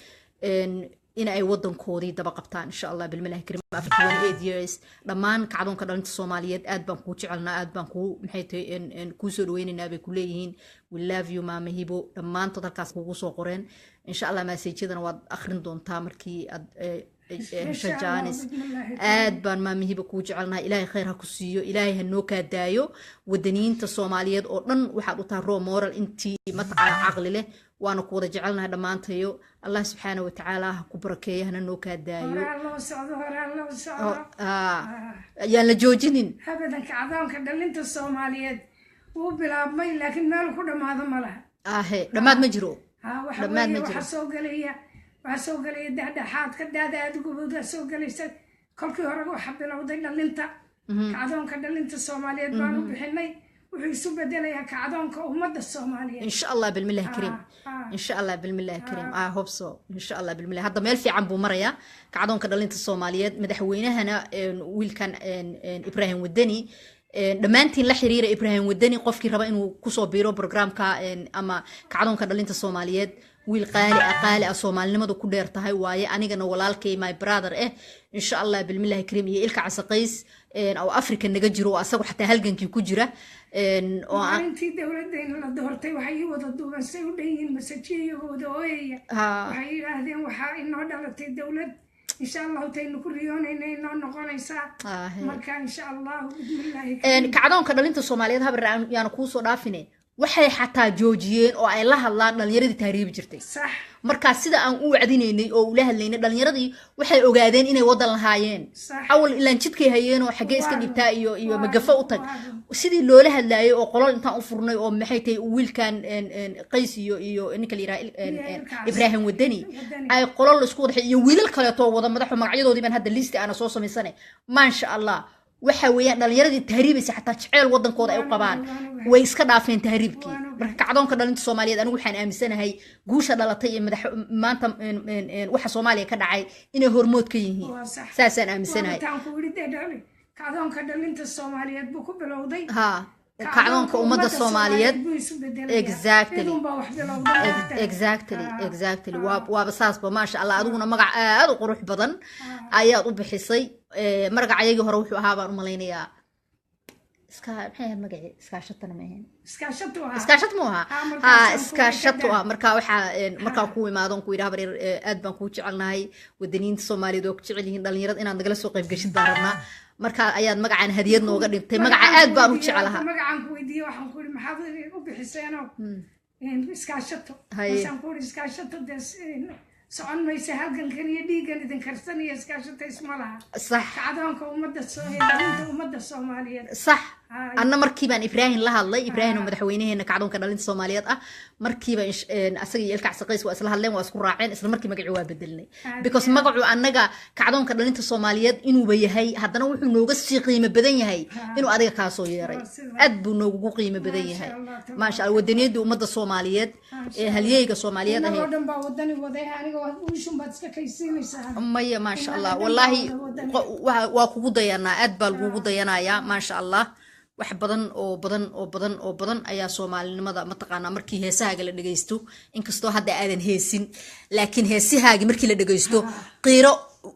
Speaker 1: إن أي وطن كودي دبا قبطان إن شاء الله بالملاه كريم after 28 years دمان كعدون كدلنت الصوماليات آد بانكو تشعلنا آد بانكو محيط إن كوسر وين نابي كليهين we love you ماما هيبو دمان تدركاس بوغوسو قرين إن شاء الله ما سيجيدنا واد أخرين دون تامركي شجانس آد بان ماما هيبو كو جعلنا إلهي خيرها كسيو إلهي هنوكا دايو ودنين الصوماليات أردن وحادو تارو مورال انتي متعا عقل له وانا كودا جعلنا دمانتيو الله سبحانه وتعالى كبركيه هنا نوكا دايو
Speaker 2: الله سعود
Speaker 1: يا لجوجين
Speaker 2: أبدا كعظام كدلنت الصوماليات وبلا مي لكن ما له كل ما هذا ملها
Speaker 1: هي دماد مجرو
Speaker 2: دماد مجرو وحسوق لي دحات كدادا تقول سوق لي كل كي هرب وحب لو ضل لنت كعظام كدلنت الصوماليات بانو بحني وحيسوب بدلها كعظام كأمة الصومالية
Speaker 1: إن شاء الله بالملاه كريم إن شاء الله بالملاه كريم hope so إن شاء الله بالملاه هذا ميل في عمبو مريا كعظام كدلنت الصوماليات مدحوينه هنا ويل كان إبراهيم ودني دمانتين لا xiriira إبراهيم ودني qofkii raba inuu ku soo biiro programka ama kacdoonka dhalinta Soomaaliyeed wiil qaali ah Soomaalinimadu ku dheer tahay waaye anigana walaalkay my brother insha Allah bilmillahi kareem iyo ilka casaqays oo Afrika naga jiro asagu xataa halgankii ku jira
Speaker 2: oo intii dawladdeena la doortay waxay wada duubasay u dhayin masajiyahooda ooyaya waxay yiraahdeen waxa inoo dhalatay dawlad إن شاء الله تينكريون إنه نقونيسا مركا إن شاء الله بسم الله
Speaker 1: كعدون كدلنت الصوماليات هبر يعني كوسو دافني waxay xataa joojiyeen oo ay la hadlaan dhalinyaradii taariib jirtay
Speaker 2: sax
Speaker 1: marka sida aan u wacdinaynay oo u la hadlaynay dhalinyaradii waxay ogaadeen inay wadan lahaayeen awal ilaan jidkay hayeen oo xagee iska dhibtaa iyo magafo u tag sidii loola hadlaayay oo qolol intaan u furnay oo maxay tahay wiilkan qays iyo ninka la yiraahdo Ibrahim Wadani ay qolol isku wada iyo wiilal kale oo wada madaxo magacyadoodii baan hadda list ana soo samaysanay ma sha Allah waxa weeyaan dhalinyaradii tahriibay xataa jecel wadankooda ay u qabaan way iska dhaafeen tahriibkii marka kacdoonka dhalinta Soomaaliyeed anigu waxaan aaminsanahay guusha dhalatay ee madax maanta waxa Soomaaliya ka dhacay inay hormood ka yihiin saasaan aaminsanahay
Speaker 2: kacdoonka dhalinta Soomaaliyeed buu ku bilowday
Speaker 1: kacdoonka ummadda Soomaaliyeed exactly waa basaasba ma sha Allah adiguna magac aad u qurux badan ayaad u bixisay magacayagii hore wuxuu ahaa baan u malaynayaa iska maxay magaci iskaashatana ma ahayn iskaashat ma aha iskaashat marka waxa marka ku imaadon ku yiraahdo bareer aad baan ku jecelnahay wadaniinta Soomaaliyeed oo ku jecel yihiin dhalinyarada inaad nagala soo qayb gashin daarna marka ayaad magacaan hadiyad nooga dhintay magaca aad baan u jecelahay
Speaker 2: magacaan ku weydiiyay waxaan ku yiri maxaad u bixiseen iskaashato waxaan ku yiri iskaashato socon maysa halgankan iyo dhiigan idin karsanaya iskaashato isma laha
Speaker 1: صح
Speaker 2: kacdoonka ummadda Soomaaliyeed
Speaker 1: صح anna markiibaan ibraahim la hadlay ibraahim oo madaxweynaheena kacdoonka dhalinta soomaaliyeed ah markiiba asaga iyo ilkac saqays waa isla hadleen waa isku raaceen isla markii magacii waa bedelnay because magacu annaga kacdoonka dhalinta soomaaliyeed inuuba yahay haddana wuxuu nooga sii qiimo badan yahay inuu adiga kaa soo yeeray aad buu noogu qiimo badan yahay maasha allah wadaniyadda ummadda soomaaliyeed ee halyeyga soomaaliyeed ahayd maya maasha allah wallaahi waa kugu dayanaa aad baa lagugu dayanayaa maasha allah wax badan oo badan ayaa soomaalinimada mataqaanaa markii heesahaaga la dhagaysto inkastoo hadda aadan heesin laakiin heesahaagi markii la dhagaysto qiiro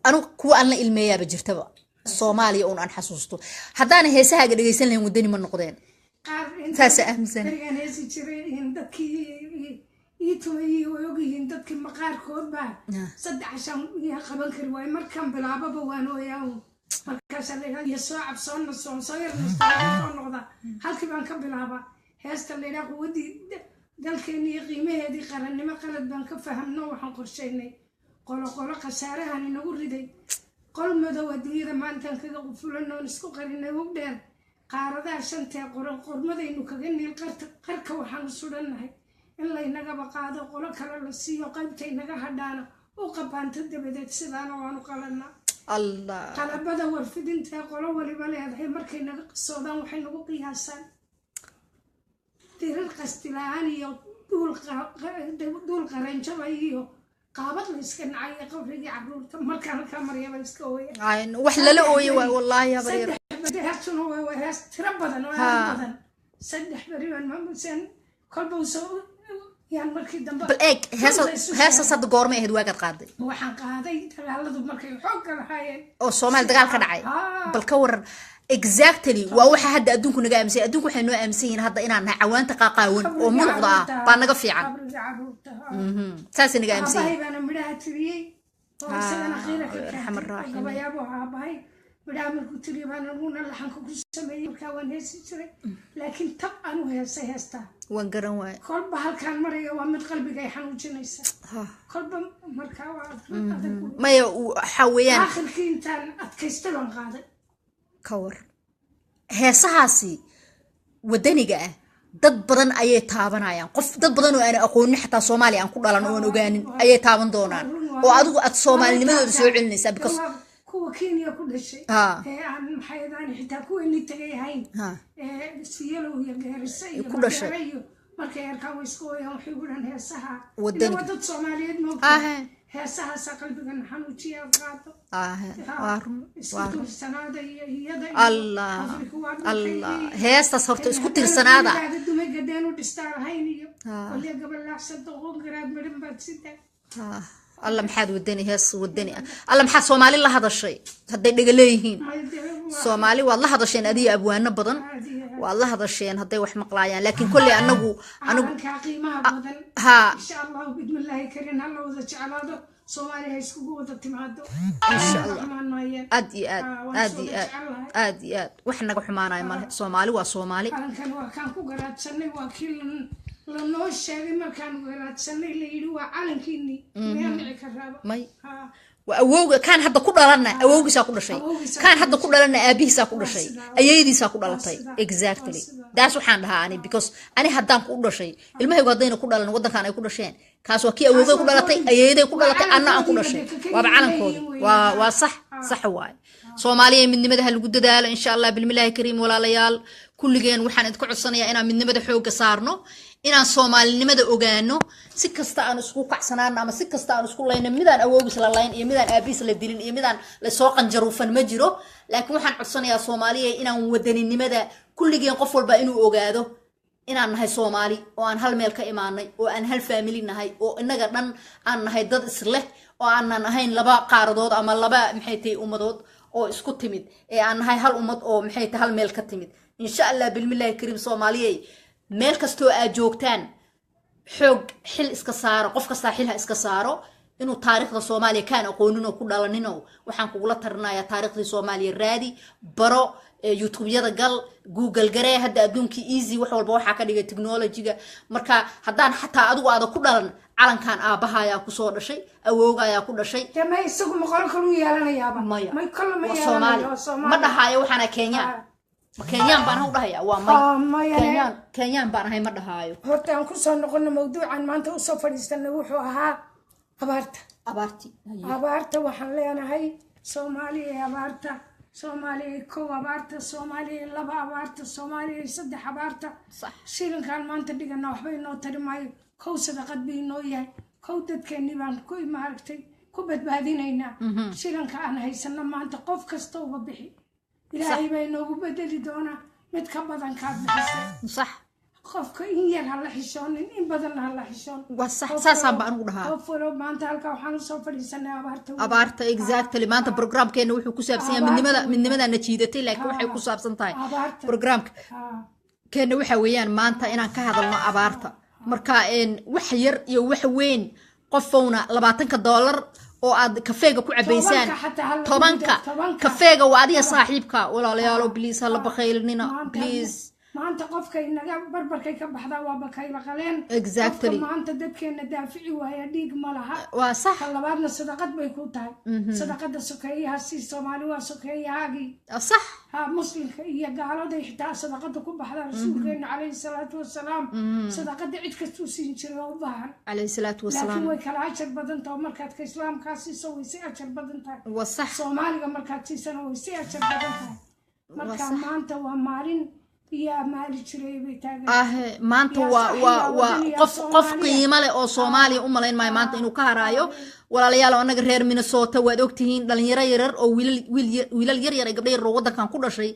Speaker 1: anu kuwa aan la ilmeeyaaba jirtaba soomaaliya uun aan xasuusto haddaana heesahaaga dhagaysan lahayn wadani ma noqdeen saasa ahmisan
Speaker 2: ogyihiin dadkii maqaarkood baa 3 shan qaban kari waaye markaan bilaababa waan ooyaa markaas iyo soo cabsoonna soo yarnasoo noqda halkii baan ka bilaaba heesta leedaa quwadii dalkeeni iyo qiimaheedii qarannimo qalad baan ka fahamno waxaan qorshaynay qolo khasaarahan inagu riday qol madow adduunyada maantaan kaga qufulanoon isku qarinay hub dheer qaaradaha shantee qormadaynu kaga niil qarka waxaanu sudhannahay in laynagaba qaado qolo kale la siiyo qaybtay naga hadhaana u qabaanto dabadeed sidaana waanu qalanaa
Speaker 1: allah
Speaker 2: qalabada warfidinta qolo waliba leedahay markay naga qisoodaan waxay nagu qiyaasaan dirar qastila'aan iyo duul qaranjaba iyo qaabad la iska nacay qabrigii caruurta markaan halkaa maryaba iska ooya
Speaker 1: wax lala ooye waay wallaahi habaryar
Speaker 2: heestuna waa hees tiro badan oo aad badan 3 beri baan maamusan kolba usoo yaan markii dambe
Speaker 1: bal eeg heesas hadda goorma ahayd waagaad qaaday
Speaker 2: waxaan qaaday dagaaladu markay xoog ka lahaayeen
Speaker 1: oo Soomaali dagaal ka dhacay bal ka waran exactly waa waxa hadda adduunku naga aaminsan adduunku waxay noo aaminsan yihiin hadda inaan nahay cawaanta qaaqaawan oo muruqda ah baa naga fiican saas naga aaminsan
Speaker 2: yihiin baan midhaha tiriyay oo isagana qiira ka tahay gabayaabo aabahay midhaha markuu tiriyay baan anuguna laxanka ku sameeyay markaa waan heesi jiray laakiin tab aanu heesta
Speaker 1: waan garan waay
Speaker 2: kolba halkaan maraya waa mid qalbiga ay xanuujinaysa kolba markaa waa
Speaker 1: maya waxa weeyaan
Speaker 2: aakhirkii intaan adkaysta baan qaaday
Speaker 1: ka war heesahaasi wadaniga ah dad badan ayay taabanayaan qof dad badan oo aan aqoonin xataa Soomaaliya aan ku dhalan oo aan ogaanin ayay taaban doonaan oo adigu ad Soomaalinimadooda soo celinaysa because
Speaker 2: kuwa Kenya ku dhashay aan maxaydaan xitaa kuwa inay tagay hayn siyalo iyo Gaarisa iyo
Speaker 1: ku dhashay
Speaker 2: markay arkaan way isku ooyaan waxay u dhahan heesaha
Speaker 1: wadaniga
Speaker 2: dad Soomaaliyeed ma heesaha qalbigan xanuujiya qaado isku iyada
Speaker 1: Allah heestas horta isku tirsanaada
Speaker 2: dumay gadeen u dhistaan hayn iyo waliya gabalaacsan doqon garaad marin baad sida
Speaker 1: الله محد ودني هس ودني الله محد صومالي الله هذا الشيء هذا دقليهين صومالي والله هذا الشيء أدي أبونا بدن والله هذا الشيء هذا وح مقلايان لكن كل أنا
Speaker 2: ها إن شاء الله بإذن الله كريم الله وذا جعله صومالي هيسكوا وذا تمادو
Speaker 1: إن شاء الله أدي وإحنا قحمانا يمال صومالي وصومالي
Speaker 2: كان كوجرات سنة وكيل لأنه الشيء ما كان قرات سنة اللي يروى على كني ما كرابة
Speaker 1: ماي وأوج كان حتى كل لنا أوج ساكل شيء كان حتى كل لنا أبيه ساكل شيء أيدي ساكل على طيب exactly ده سبحان الله يعني because أنا حدام كل شيء المهم قضينا كل لنا وده كان يكل شيء كاسوا كي أوج كل لنا طيب أيدي كل لنا أنا كل شيء وبعلم كود وصح صح واي Soomaaliya midnimada hal ugu dadaalo insha Allah bilmilahi kariim walaalayaal kulligeen waxaan idinku codsanayaa inaan midnimada xoog saarno inaan Soomaalinimada ogaano si kasta aan isku kacsanaano ama si kasta aan isku leeyno midaan awoogis la leeyn iyo midaan aabiis la dilin iyo midaan la soo qanjaruufan ma jiro laakiin waxaan codsanayaa Soomaaliya inaan wadaninimada kulligeen qof walba inuu ogaado inaan nahay Soomaali oo aan hal meel ka imaanay oo aan hal family nahay oo inaga dhan aan nahay dad isla oo aan nahayn laba qaaradood ama laba maxay tahay ummadood oo isku timid ee aan nahay hal ummad oo maxay tahay hal meel ka timid insha Allah bilmilahi kariim Soomaaliyeey meel kasto aad joogtaan xoog xil iska saaro qof kasta xilha iska saaro inuu taariikhda Soomaaliya kaan aqoonin oo ku dhalanino waxaan kugu la tarinayaa taariikhda Soomaaliya raadi baro YouTube-yada gal Google garee hadda adduunka easy wax walba waxa ka dhigay technology-ga marka haddaan xataa adigu aad ku dhalan calankan aabahaaya ku soo dhashay awoogaaya ku dhashay
Speaker 2: ma isagu maqal kalu yeelanayaaba
Speaker 1: ma kala ma yeelanayo ma dhahayo waxana Kenya kenyaan baan u dhahayaa waa may kenyaan baan ahay ma dhahaayo
Speaker 2: horta aan ku soo noqono mawduucan maanta u soo fadhiisanay wuxuu ahaa abaarta waxaan leenahay Soomaaliya abaarta Soomaaliya kow abaarta Soomaaliya laba abaarta Soomaaliya saddex abaarta shilinkan maanta dhigana waxba inoo tari maayo kow sadaqad bay inoo yahay kow dadkeeni baan ku imaartay ku badbaadinaynaa shilinka aan haysano maanta qof kasta uga bixi ilaahay bay noogu bedeli doonaa mid ka badan ka bixisay
Speaker 1: صح
Speaker 2: qofka in yar hala xishoonin in badan hala xishoon
Speaker 1: waa sax saasaan baan ugu dhahaa
Speaker 2: qof walba maanta halka waxaan soo fadhiisanay
Speaker 1: abaarta exactly maanta programkeena wuxuu ku saabsan yahay midnimada najiidatay laakiin waxay ku saabsan tahay programka keena waxa weeyaan maanta inaan ka hadalno abaarta marka wax yar iyo wax weyn qofowna $20 oo aad kafeega ku cabaysaan tobanka kafeega waa adiga saaxiibka walaalayaal please hala bakhaylnina please
Speaker 2: maanta qofka inaga barbarkay ka baxdaa waa bakayla qaleen
Speaker 1: exactly
Speaker 2: maanta dadkeena daafici waaya dhiig ma laha
Speaker 1: waa sax
Speaker 2: labaadna sadaqad bay ku tahay sadaqada sokeeyaha si Soomaali waa sokeeyahaagi
Speaker 1: sax
Speaker 2: ha muslimka iyo gaalada xitaa sadaqada ku baxda rasuulkeena calayhi salaatu wasalaam sadaqada cid kasta u siin jiray oo u baahan
Speaker 1: calayhi salaatu wasalaam
Speaker 2: laakiin way kala ajar badan tahay markaad ka islaamkaasi soo weysay ajar badan tahay
Speaker 1: waa sax
Speaker 2: Soomaaliga markaad siisana weysay ajar badan tahay marka maanta waa maalin يا مالي شري بيتاعي
Speaker 1: maanta waa qof qiimo leh oo Soomaaliya u malayn maayo maanta inuu ka harayo walaalayaal anaga reer Minnesota waad ogtihiin dhalinyaro yaryar oo wiilal yaryar ay gabdho yar wadankan ku dhashay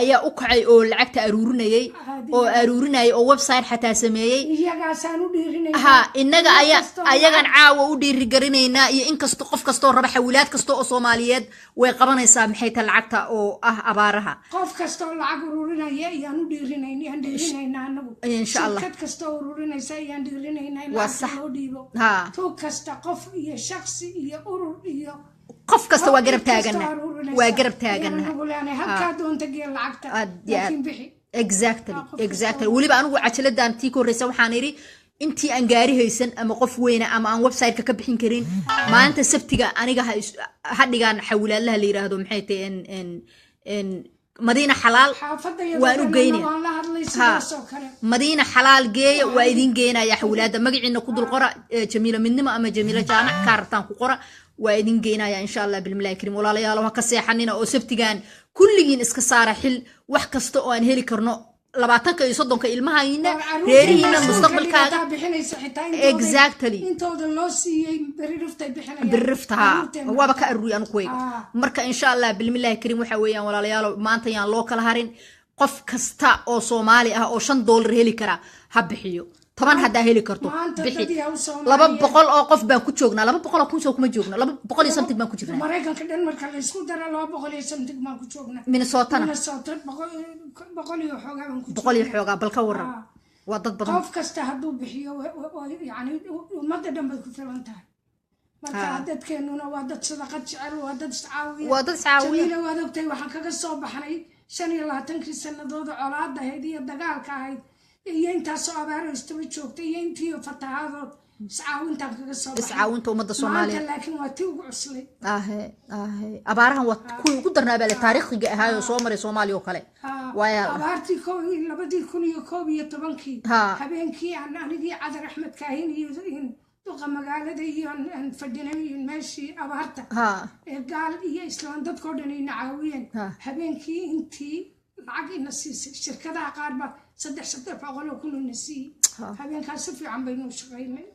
Speaker 1: ayaa u kacay oo lacagta aruurinayay oo website xataa sameeyay
Speaker 2: iyagaasaan u dhiirinay
Speaker 1: inaga ayagan caawa u dhiiri garinaynaa iyo in kasto qof kasto raba xawilaad kasto oo Soomaaliyeed way qabanaysaa maxay ta lacagta oo abaaraha
Speaker 2: qof kasto lacag ururinaya ayaan u dhiirinaynaa anagu
Speaker 1: insha Allah
Speaker 2: shirkad kasto ururinaysa ayaan dhiirinaynaa
Speaker 1: lacag
Speaker 2: loo dhiibo to kasta qof iyo shakhsi iyo urur iyo
Speaker 1: qof kasta waa garab taagana
Speaker 2: halka doonta geel lacagta laakiin bixi
Speaker 1: exactly waliba anigu cajiladan tii koreysa waxaan iri intii aan gaari haysan ama qof weyna ama aan website ka bixin karin maanta sabtiga aniga ha dhigaan xawilaadlaha la yiraahdo maxay tahay مدينة حلال وانو جينا مدينة حلال جاي وإذين جينا يا حولاد مجعنا كود القرى جميلة منما أما جميلة جانا كارتان قرى وإذين جينا يا إن شاء الله بالملاك كريم ولا يا الله كسيحننا أو سبتجان كل جين إسكسارة حل وحكستو أن هيلي كرنو لبعتك يصدق كإلمهاينا ريرينا مستقبل كذا exactly
Speaker 2: انتو دلوسي
Speaker 1: بالرفتها هو بكا الروي أنا كويك مركا إن شاء الله بالله كريم وحويا ولا ليالو ما أنت يعني لوكال هارين قف كستا أو صومالي أو $5 هيلي كرا هبحيو طبعا هدا هيلي كرتو بحي لبا بقول أو قف بان كتشوغنا لبا بقول أكون سوق مجوغنا لبا بقول يسمتك بان كتشوغنا
Speaker 2: مريكا كدن مركا ليسكو درا لبا بقول يسمتك بان كتشوغنا
Speaker 1: من صوتنا
Speaker 2: بقول يحوغا بان كتشوغنا
Speaker 1: بقول يحوغا بالكورة وضد بضم
Speaker 2: قف كستا هدو بحيو يعني ومدى دنبا كفلانتها marka dadkeenuna waa dad sadaqad jecel waa dad iscaawiya jamila waad ogtay waxaan kaga soo baxnay 25 sanadood colaad ahayd iyo dagaalka ahayd iyo intaasoo abaaro istaba joogtay iyo intii fatahaadood iscaawintaan kaga soo baxnay
Speaker 1: iscaawinta ummadda Soomaaliya
Speaker 2: laakiin waa tii ugu cuslay
Speaker 1: abaarahan waa kuwii ugu darnaabaa le taariikhiga ahaayo soo maray Soomaaliya oo kale
Speaker 2: waaya abaartii 2011 habeenkii aan anigii Cadar Axmed Kaahin iyo duqa magaalada iyo aan fadhinay meeshii abaarta gaal iyo islaan dadkoo dhan ay nacaawiyeen habeenkii intii lacag ina siisay shirkadaha qaar ba 300 kun ina siiyay habeenkaas si fiican baynu shaqaynay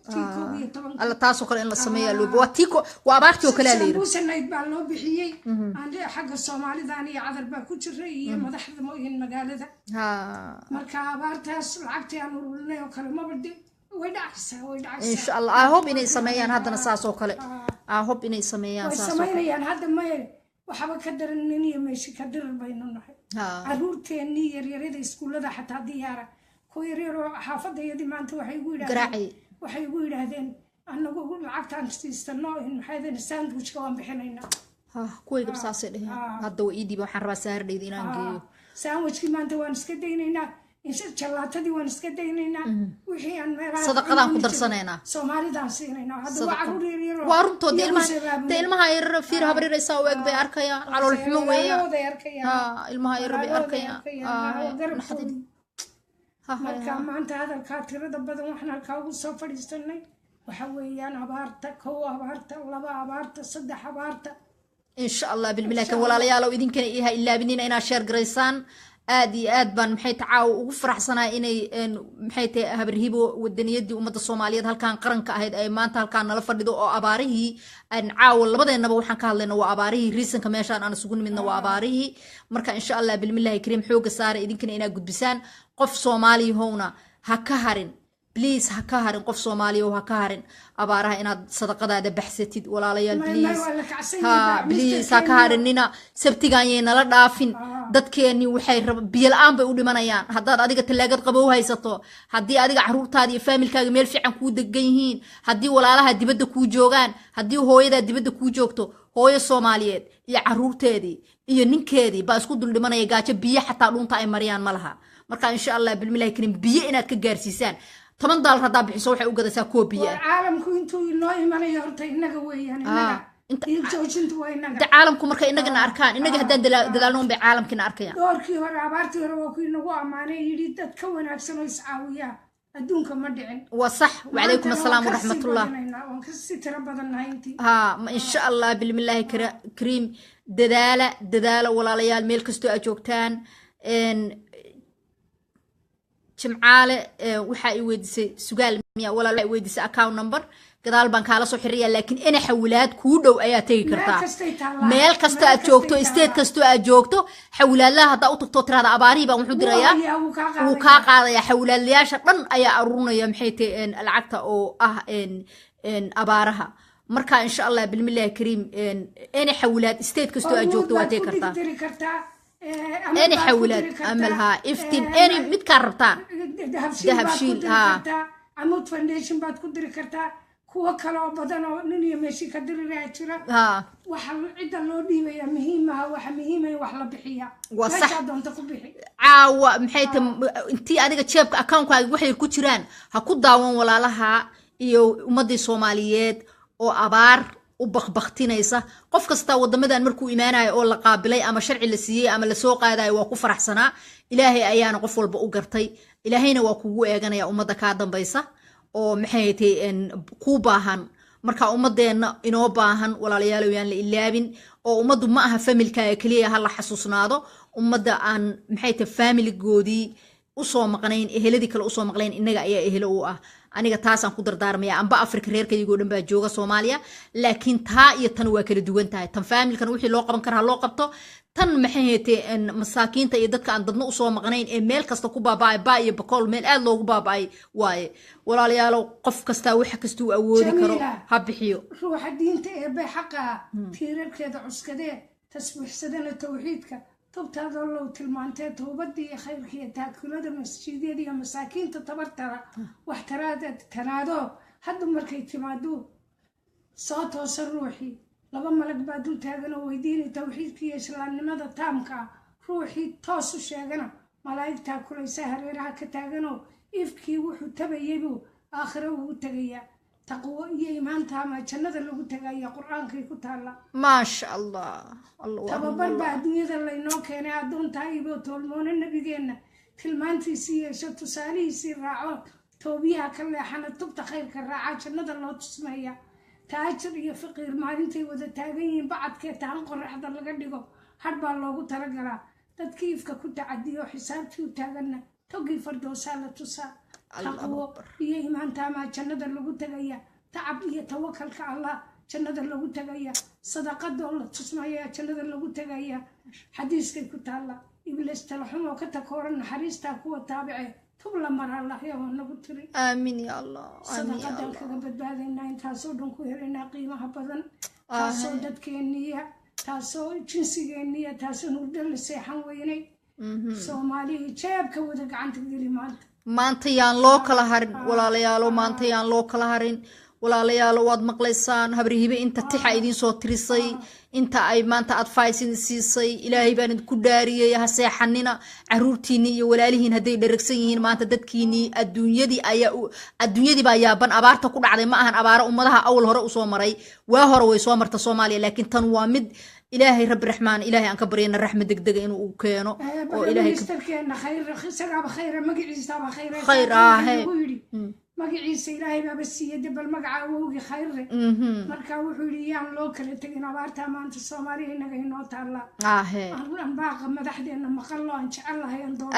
Speaker 1: alla taasoo kale in la sameeyo loo waa tiiko waa abaartii oo kale leeyahay
Speaker 2: buusanayd baa loo bixiyay aan xagga Soomaalida iyo Cadar baa ku jiray iyo madaxda magaalada marka abaartaas lacagtii aan ururinay oo kale ma badin
Speaker 1: إن شاء الله I hope إني سميان هذا نساس وكله I hope إني سميان ساس
Speaker 2: سميان هذا ما وحبا كدر إني ماشي كدر بيننا عرورتي إني يريد يسكول هذا حتى ديارة كويريرو حافظ يدي ما أنت وحيقول
Speaker 1: قراعي
Speaker 2: وحيقول هذين أنا بقول لعبت عن استناه إن هذا الساندويتش كمان بحنينا
Speaker 1: كوي بساسة هذا وإيدي بحرب سهر دينا نجيو
Speaker 2: ساندويتش كمان توان سكدينينا jalaatadii waan iska daynaynaa wixii aan meelaha
Speaker 1: sadaqadaan ku darsanayna
Speaker 2: soomaalidaan siinaynaa hadda waa caruur yaryar
Speaker 1: waa runtood ilmaha yaryar fiir habriraysaa u eg bay arkayaan calool xumo weeyaan ilmaha yaryar bay arkayaan
Speaker 2: marka maanta hadalkaa tirada badan waxaan halkaa ugu soo fadhiisanay waxa weeyaan abaarta 1 abaarta 2 abaarta 3 abaarta
Speaker 1: insha allah bilmilaaka walaalayaalow idinkana iha ilaabinina inaa sheer garaysaan aad iyo aad baan maxay tacaaw ugu faraxsanaa inay maxay tahay habarhibo wadaniyadii ummadda Soomaaliyeed halkaan qaranka ahayd ay maanta halkaan nala fadhido oo abaarihii aan caaw labadeenaba waxaan ka hadlaynaa waa abaarihii reasonka meeshaan aan isugu nimidna waa abaarihii marka insha allah bilmilahi kariim xooga saara idinkana inaa gudbisaan qof Soomaali howna ha ka harin please ha ka harin qof Soomaali oo ha ka harin abaaraha inaad sadaqadaada baxsatid walaalayaal please ha ka harinina sabtigaan nala dhaafin dadkeeni waxay biyo la'aan bay u dhimanayaan haddaad adiga talaagad qabow haysato haddii adiga caruurtaada iyo faamilkaaga meel fiican kuu degan yihiin haddii walaalaha dibadda kuu joogaan haddii hooyadaa dibadda kuu joogto hooyo Soomaaliyeed iyo caruurteedii iyo ninkeedii baa isku dul dhimanaya gaajo biyo xataa dhunta ay mariyaan ma laha marka insha allah bilmilahi kariim biyo inaad ka gaarsiisaan $10 haddaa bixiso waxay u gadaysaa koob biyo
Speaker 2: caalamku intuu inoo imanayo horta inaga weeyaan
Speaker 1: caalamku marka inagana arkaan inaga haddaan dadaalno bay caalamkina arkayaan
Speaker 2: doorkii hore abaartii hore waa kuwii nagu ammaanay yidhi dad ka wanaagsan oo iscaawiyaa adduunka ma dhicin
Speaker 1: waa sax wacalaykum assalaam waraxmatullah
Speaker 2: waan kasii tiro badannahay intii
Speaker 1: insha allah bilmilahi kariim dadaala walaalayaal meel kastoo aad joogtaan jimcaale waxa ay weydiisay sugaal miya walaal ay weydiisay account number gadaal baan kaala soo xiriyaa laakiin ina xawilaad kuu dhow ayaa tagi kartaa meel kasta aad joogto state kasta aad joogto xawilaadlaha haddaa u tagto tirada abaarihi baan wuxuu dirayaa wuu kaa qaadayaa xawilaadlayaasha dhan ayaa aruurinaya maxay tahay lacagta oo ah abaaraha marka insha allah bilmilahi kariim ina xawilaad state kasta aad joogto waa tagi kartaa أنا حولت أملها إفتن أنا متكررتان ذهب شيل
Speaker 2: عمود فانديشن بعد كدري كرتا كوا كلا بدنا نني ماشي كدري رايتشرا وحل عدا لو ديبيا مهمة وحمهمة وحلا بحيا
Speaker 1: وصح
Speaker 2: دون تقبحي
Speaker 1: عاو محيت انتي أديك تشيب أكاونك وحي الكتران هكود داون ولا لها iyo ummadii Soomaaliyeed oo abaar u baqbaqtinaysa qof kasta wadamadan markuu iimaanayo oo la qaabilay ama sharci la siiyay ama la soo qaaday waa ku faraxsanaa ilaahay ayaana qof walba u gartay ilaahayna waa kugu eeganaya ummadda ka dambaysa oo maxay tahay ku baahan marka ummadeena inoo baahan walaalayaal yaan la ilaabin oo ummaddu ma aha familkaaga kaliya hal la xasuusnaado ummadda aan maxay tahay family-goodii u soo maqnayn eheladii kale u soo maqnayn inaga ayaa ehelo u ah aniga taasaan ku dardaarmaya amba Afrika reerkayga oo dhan baa jooga Soomaaliya laakiin taa iyo tan waa kala duwan tahay tan familkan wixii loo qaban karaa loo qabto tan maxay heetay masaakiinta iyo dadka aan dadna u soo maqnayn ee meel kasta ku baabay baa iyo bakool meel aad loogu baabay waaye walaalayaal qof kasta waxa kasta uu awoodi karo ha bixiyo
Speaker 2: ruuxa diinta ee bay xaqa tiirarkeeda cuskadee tasbiixsadana tawxiidka tubtaada loo tilmaantay toobadii khayrkii taakulada masjidiyada iyo masaakiinta tabartara wax taraado hadda markay timaado soo toosan ruuxii laba malag baa dul taagan oo weydiinay tawxiidkii iyo islaamnimada taamka ruuxii toos u sheegana malaa'igta kulaysa hareeraha ka taaganoo ifkii wuxuu tabayay buu aakhiro ugu tagayaa taqwo iyo iimaanta ama jannada lagu tagayaa quraanka ku taala
Speaker 1: ma sha Allah
Speaker 2: tababar baa dunyada laynoo keenay adoonta iyo tolmoona nabigeena tilmaantiisii iyo tusaalihiisii raaco toobiyaha ka leexana tubta khayrka raaca jannada loo tusmeeyaa taajir iyo faqiir maalintay wada taagan yihiin bacadkee taan qoraxda laga dhigo har baa loogu talagalaa dadkii ifka ku tacadiyo xisaabtii u taaganna togii fardoosaa la tusaa taqwo iyo iimaanta ama jannada lagu tagaya tacab iyo tawakalka allah jannada lagu tagaya sadaqadoo la tusmaya jannada lagu tagaya xadiiskay ku taalla iblis talaxumoo ka takooran naxariistaa kuwa taabice tubla mar allah yaa nagu tiri
Speaker 1: aamin ya allah
Speaker 2: sadaqadan kaga badbaadaynaa intaasoo dhan ku helaynaa qiimaha badan taasoo dadkeeniya taasoo jinsigeeniya taasoo hurdo la seexan weynay soomaaliya jeebka wada gacanta geli maanta
Speaker 1: maanta yaan loo kala harin walaalayaalo maanta yaan loo kala harin walaalayaal waad maqlaysaan habrihibe inta tixa idin soo tirisay inta ay maanta advice siisay ilaahay baan idinku dhaariyay ha seexanina caruurtiini iyo walaalihiin haday dharagsan yihiin maanta dadkiini adduunyadii baa yaaban abaarta ku dhacday ma ahan abaara ummadaha awal hore u soo maray waa hore way soo marta Soomaaliya laakiin tan waa mid إلهي رب الرحمن إلهي أنك برينا الرحمة دق دق إنه وكانوا
Speaker 2: وإلهي يستركينا خير خسر بخير مقعيس بخير
Speaker 1: خير هاي
Speaker 2: مقعيس إلهي بس يدب المقع ووقي خير مركا وحولي يان لوكل تجينا بارتا ما أنت الصومالي هنا جينا تعالى
Speaker 1: هاي
Speaker 2: أنا باقي ما دحدي أنا مخلو إن شاء الله يندور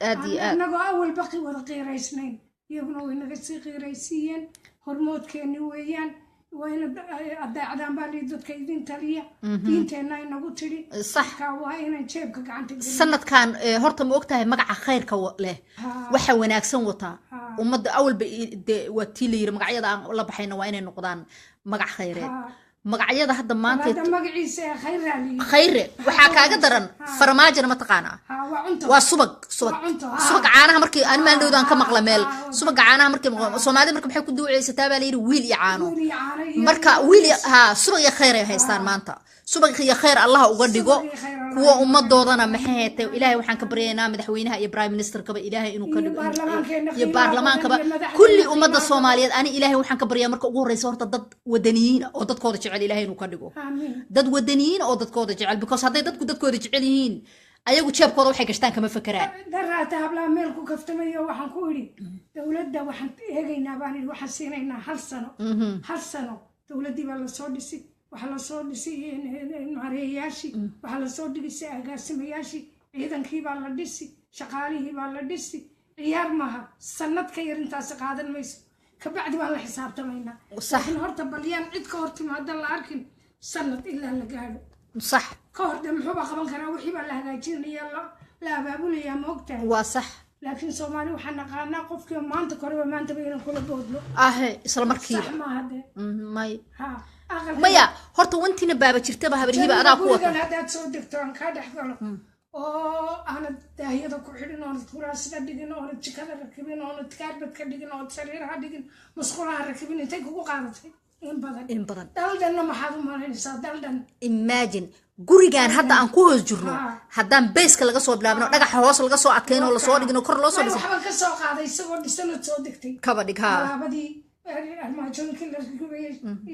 Speaker 1: أدي
Speaker 2: أنا أول بقي وذقير اثنين يبنوا إنك تصير رئيسيا هرمود كانوا ويان وين أدعى بالي ضد كيدين تلية دينتنا إنه تري
Speaker 1: صح
Speaker 2: كواين نشيبك عن
Speaker 1: سنة كان هرتم وقتها مقع خير كوله وحوناك سنوتا ومد أول وتيلي مقعيدا الله بحينا وين النقدان مقع خيرات مقعيدا هذا ما أنت
Speaker 2: مقعيس خير علي
Speaker 1: خير وحكا قدرن فرماجنا ما تقانا وسبق عانها مركي أنا ما ندود أنك مقلمل سبق عانها مركي سومالي مركي بحكي دوعي ستابع لي ويل يعانو مركا ويل ها سبق يا خير يا هيستان ما أنت سبق يا خير الله أقدقو هو أمد دودنا محيته إلهي وحن كبرينا مدحوينها يا برايم مينستر كبا إلهي إنه كدو يا برلمان كبا كل أمد الصوماليات أنا إلهي وحن كبرينا مركي أقول رئيس ورطة ضد ودنيين أو ضد كود جعل إلهي إنه كدو ضد ودنيين أو ضد كود جعل بكوس هذا ضد كود جعلين أيوة شاب كود وحي قشتان كما فكران
Speaker 2: دراتها بلا ميلكو كفتمية وحن كوري دولدا وحن هيجينا باني وحن سينينا هل سنة دولدي بلا صودسي waxaa la soo dhisay mareeyaashii waxaa la soo dhisay agaasimayaashii ciidankii baa la dhisi shaqaalihii baa la dhisi ciyaar maaha sanad ka yar intaas qaadan mayso ka bacdi baan la xisaabtamaynaa laakiin horta balyaan cid ka hor timaada la arkin sanad ilaa la gaadho
Speaker 1: صح
Speaker 2: ka hor de muxuu baa qaban karaa wixii baa la hagaajinayaa la abaabulayaa ma ogtahay
Speaker 1: waa sax
Speaker 2: laakiin Soomaali waxaan naqaanaa qofkii maanta koreba maanta bayna kula boodlo
Speaker 1: isla markiiba
Speaker 2: sax ma hade
Speaker 1: may
Speaker 2: ha
Speaker 1: maya horta wantina baaba jirtaba habrihiba adaa ku wata
Speaker 2: hadaad soo degto aan ka dhaxgalo oo aan daahiyada ku xidhin oo kuraasida dhigin oo jikada rakibin oo kaarbad ka dhigin oo sariiraha dhigin musqulaha rakibin intay kugu qaadatay in badan daldan maxaad u malaynaysaa daldan
Speaker 1: imagine gurigan hadda aan ku hoos jirno haddaan beeska laga soo bilaabno dhagaxa hoos laga soo adkeeno oo la soo dhigno kor loo soo dhisay
Speaker 2: waxba ka soo qaaday isagoo dhisan soo degtay
Speaker 1: kaba dhigha
Speaker 2: alaabadii armaajoyinkii la gubay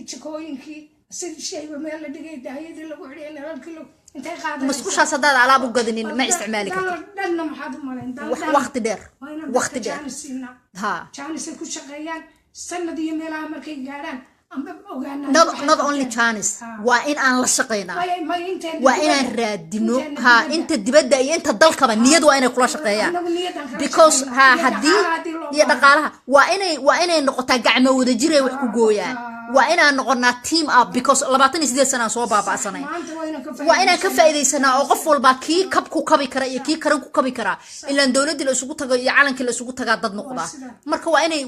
Speaker 2: jikooyinkii sid shay meel la dhigay daahiyadii lagu xidhay nalalkii intay qaaday
Speaker 1: masqushaas haddaad alaab u gadinin ma isticmaali karto
Speaker 2: dhanna maxaad u malayn
Speaker 1: waqti dheer
Speaker 2: jaanis ku shaqeeyaan sanad iyo meelaha markay gaadhaan
Speaker 1: not only Chinese waa in aan la shaqeynaa waa inaan raadino inta dibadda iyo inta dalkaba niyad waa inay kula shaqeeyaan because haddii iyo dhaqaalaha waa inay noqotaa gacmo wada jir ay wax ku gooyaan waa inaan noqonaa team up because 28 sano soo baabaasanay waa inaan ka faa'iideysanaa oo qof walba kii kab ku kabi kara iyo kii karan ku kabi kara ilaa dawladda la isugu tago iyo calankii la isugu tagaa dad noqda marka waa inay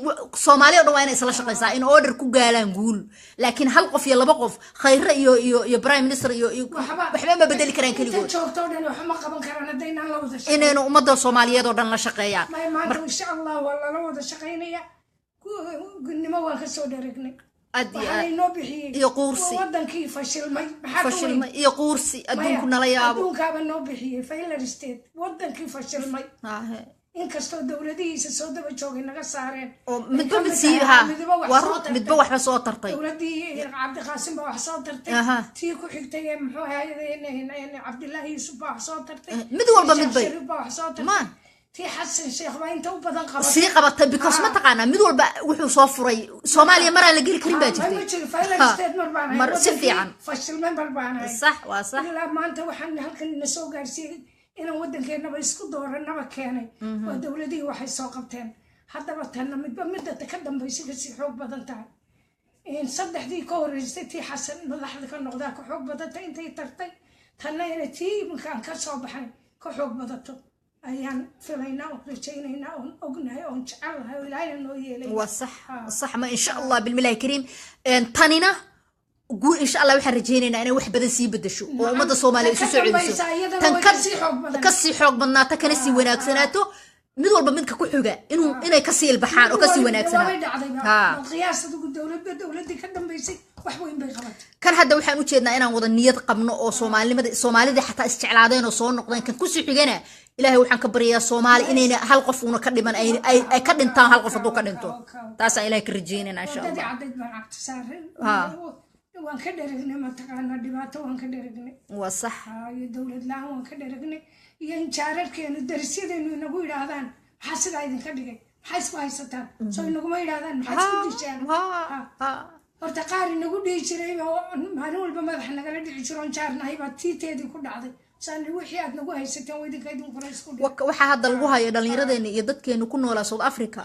Speaker 1: Soomaaliya oo dhan waa inay isla shaqeysaa in order ku gaalaan guul laakiin hal qof iyo laba qof khayra iyo prime minister iyo waxba ma bedeli karaan kaligood
Speaker 2: joogto dhan wax ma qaban karaan haddaynan la wada shaqeyn
Speaker 1: inaynu ummadda Soomaaliyeed oo dhan la shaqeeyaan
Speaker 2: marka insha Allah wala la wada shaqeynaya gudnimo waan ka soo dhareegnay iyo quursi wadankii fashilmay
Speaker 1: iyo quursi adduunku nala yaabo
Speaker 2: adduunkaaba noo bixiyay failure state wadankii fashilmay inkastoo dawladihiisa soo daba joogay naga saareen
Speaker 1: oo midba waxba soo tartay
Speaker 2: dawladii Cabdiqaasim baa wax soo tartay tii ku xigtay muxuu ahaayeen Cabdullaahi Yuusuf baa wax soo tartay
Speaker 1: mid walba mid bay
Speaker 2: tii xasan sheekh baa inta u badan qabatay
Speaker 1: sii qabatay because ma taqaana mid walba wuxuu soo furay Soomaaliya mar aan la geli karin baa jirtay mar si fiican
Speaker 2: fashilmay balbaanay
Speaker 1: sax waa sax
Speaker 2: ilaa maanta waxaan halkan na soo gaarsiiyay inaan wadankeennaba isku dooranaba keenay oo dawladii waxay soo qabteen haddaba tanna midda ka dambaysa si xoog badan tahay in saddexdii ka horeysay tii xasan madaxda ka noqdaa ka xoog badanta intay tartay tanna inay tii iminkaan ka soo baxay ka xoog badato ayaan filaynaa oo rajaynaynaa oon ognahay oon jecelahay oo ilaahayna noo yeelay
Speaker 1: waa sax ma insha Allah bilmilahi kariim tanina guul insha Allah waxaan rajaynaynaa inay wax badan sii bedesho oo ummadda Soomaaliyeed isu soo celiso tan ka sii xoog badnaato kana sii wanaagsanaato mid walba midka ku xiga inay ka sii ilbaxaan oo ka sii wanaagsanaa
Speaker 2: qiyaasadu dowladii ka dambeysay wax weyn bay qabatay
Speaker 1: kan hadda waxaan u jeednaa inaan wada niyad qabno oo soomaalida xataa isjeclaadeen oo soo noqdeen kan ku sii xigana ilaahay waxaan ka baryayaa Soomaali inayna hal qof una ka dhiman ay ka dhintaan hal qof haduu ka dhinto taas aan ilaahay ka rajeynaa insha Allah
Speaker 2: waan ka dharagnay mataqaanaa dhibaato waan ka dharagnay
Speaker 1: waa sax
Speaker 2: iyo dowlad la'aan waan ka dharagnay iyo in jaararkeenu darsiyadeenu inagu yidhaahdaan maxaa sidaa idinka dhigay maxaa isku haysataan soo inaguma yidhaahdaan maxaa isku dishaan horta qaar inagu dhihi jiray maalin walba madaxa nagala dhici jiroon jaarnahay baa tiiteedii ku dhacday saani wixii aad nagu haysateen waa idinka idin kora isku dhig
Speaker 1: waxaa hadda lagu hayo dhallinyaradeena iyo dadkeenu ku noolaa South Africa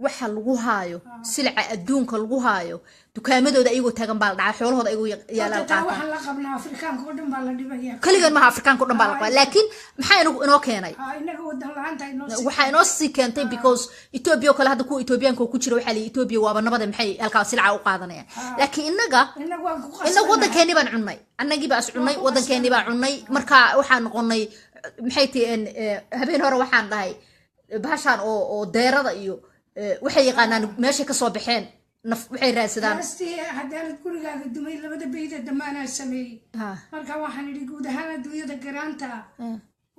Speaker 1: waxa lagu haayo silca adduunka lagu haayo dukaamadooda ayagoo taagan baa dhacay xoolahooda ayagoo yaalaan qaata
Speaker 2: waxa la qabnaa Afrikaanka oo dhan baa la dhibaya
Speaker 1: kaliya ma Afrikaanka oo dhan baa la qabaa laakiin maxay inoo keenay
Speaker 2: inaga wadan la'aanta
Speaker 1: waxa inoo sii keentay because Ethiopia kale hadda ku Ethiopianka ku jira waxa la Ethiopia waaba nabada maxay halka silca u qaadanayaan laakiin inaga wadankeeni baan cunnay annagii baa is cunnay wadankeeni baa cunnay marka waxaan noqonay maxay tiin habeen hore waxaan dhahay bahashan oo deerada iyo waxay yaqaanaan meesha ka soo baxeen waxay raadsadaan
Speaker 2: hadaan gurigaaga dumay labada beeyda damaana sameeyay marka waxaan idhi guud ahaan adduunyada garaanta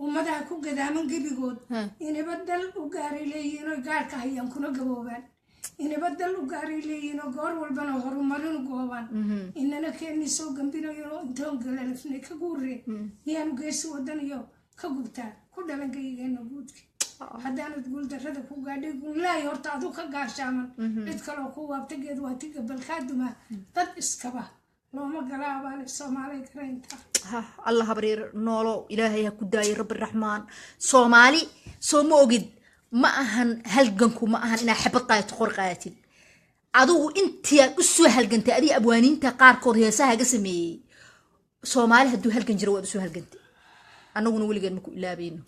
Speaker 2: ummadaha ku gadaaman gebigood inaba dal u gaaray leeyihiin oo gaarka hayaan kuna gaboobaan inaba dal u gaaray leeyihiin oo goor walbana horumarin goobaan inana keeni soo gambinayo intoon galalafnay ka guurre miyaan geesi wadan iyo ka gubtaa ku dhalangayigeena guudka haddaanad guuldarrada ku gaadhay guulaahi horta adu ka gaashaaman cid kaloo ku waabtageed waa tiga balkaaduma dad iskaba looma gala abaale Soomaali karaynta
Speaker 1: Allah habriir noolo ilaahay ha ku daayay rabbi raxmaan Soomaali soo ma ogid ma ahan halganku ma ahan inaa xabad qaayto qor qaayatid adigu intii aad u soo halgantay adii abwaaniinta qaarkood heesaha ga sameeyay Soomaali hadduu halgan jiro waad u soo halgantay annaguna weligeed ma ku ilaabayno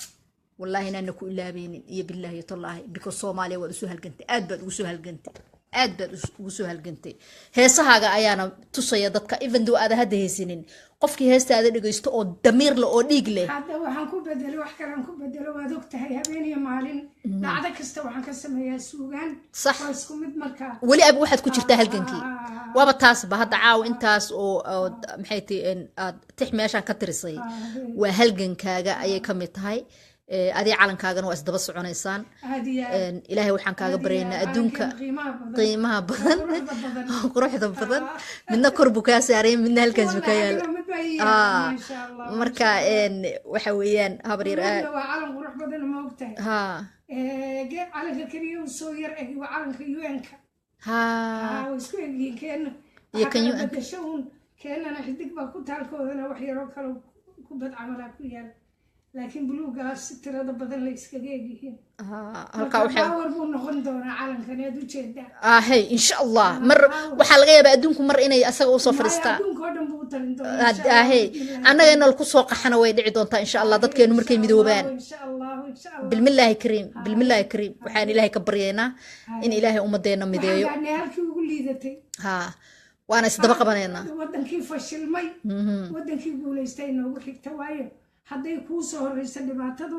Speaker 1: والله إننا نكون لابين يا بالله يطلعه بكل صوماليا ورسوها الجنتي أدبر ورسوها الجنتي أدبر ورسوها الجنتي هي صهاجة أيانا تصيدتك إذن دو هذا هذه سنين قفك هسه هذا اللي يستوى الدمير له ونيجله
Speaker 2: هذا وحنكون بدل وحكي هنكون بدل وذوقته هي بيني يا معلم لا عادك استوى حنكسم هي سوقان
Speaker 1: صح ولي أبو واحد كنت شفتها الجنتي وبتاس بهذا عاو انتاس أو محيتي إن تحمي عشان كترسي وهالجن كاجا أي كميت هاي أدي علن كاغن وأسدب الصعونيسان إلهي وحن كاغ برينا أدونك قيمها بدن قروح بدن منا كربو كاسارين منا هالكاز بكيال مركا إن وحويان هبرير
Speaker 2: وعلن قروح بدن ما وقتها جاء على كريم وصوير وعلن كيوانك وسكوين كان
Speaker 1: يكن
Speaker 2: يوانك كان أنا حدك بكون تعرفوا أنا وحيرو كانوا كبد عملها كيال لكن بلوغا سترada badan la iska geeyihiin
Speaker 1: halka waxa
Speaker 2: warbu noqon doona calankan aad u jeedaa
Speaker 1: hey insha Allah mar waxa laga yaabaa adduunku mar inay asaga u soo fariistaan
Speaker 2: adduunka oo dhan buu talin doonaa
Speaker 1: hey annaga inal ku soo qaxana way dhici doontaa insha Allah dadkeenu markay midoobaan
Speaker 2: insha Allah
Speaker 1: bilmillahi kariim waxaan ilaahay ka baryeynaa in ilaahay ummadeena mideeyo
Speaker 2: halkii ugu liidatay
Speaker 1: waana isdaba qabaneynaa
Speaker 2: wadankii fashilmay wadankii guuleystay noogu xigta waayo hadday kuu soo horeysay dhibaatadu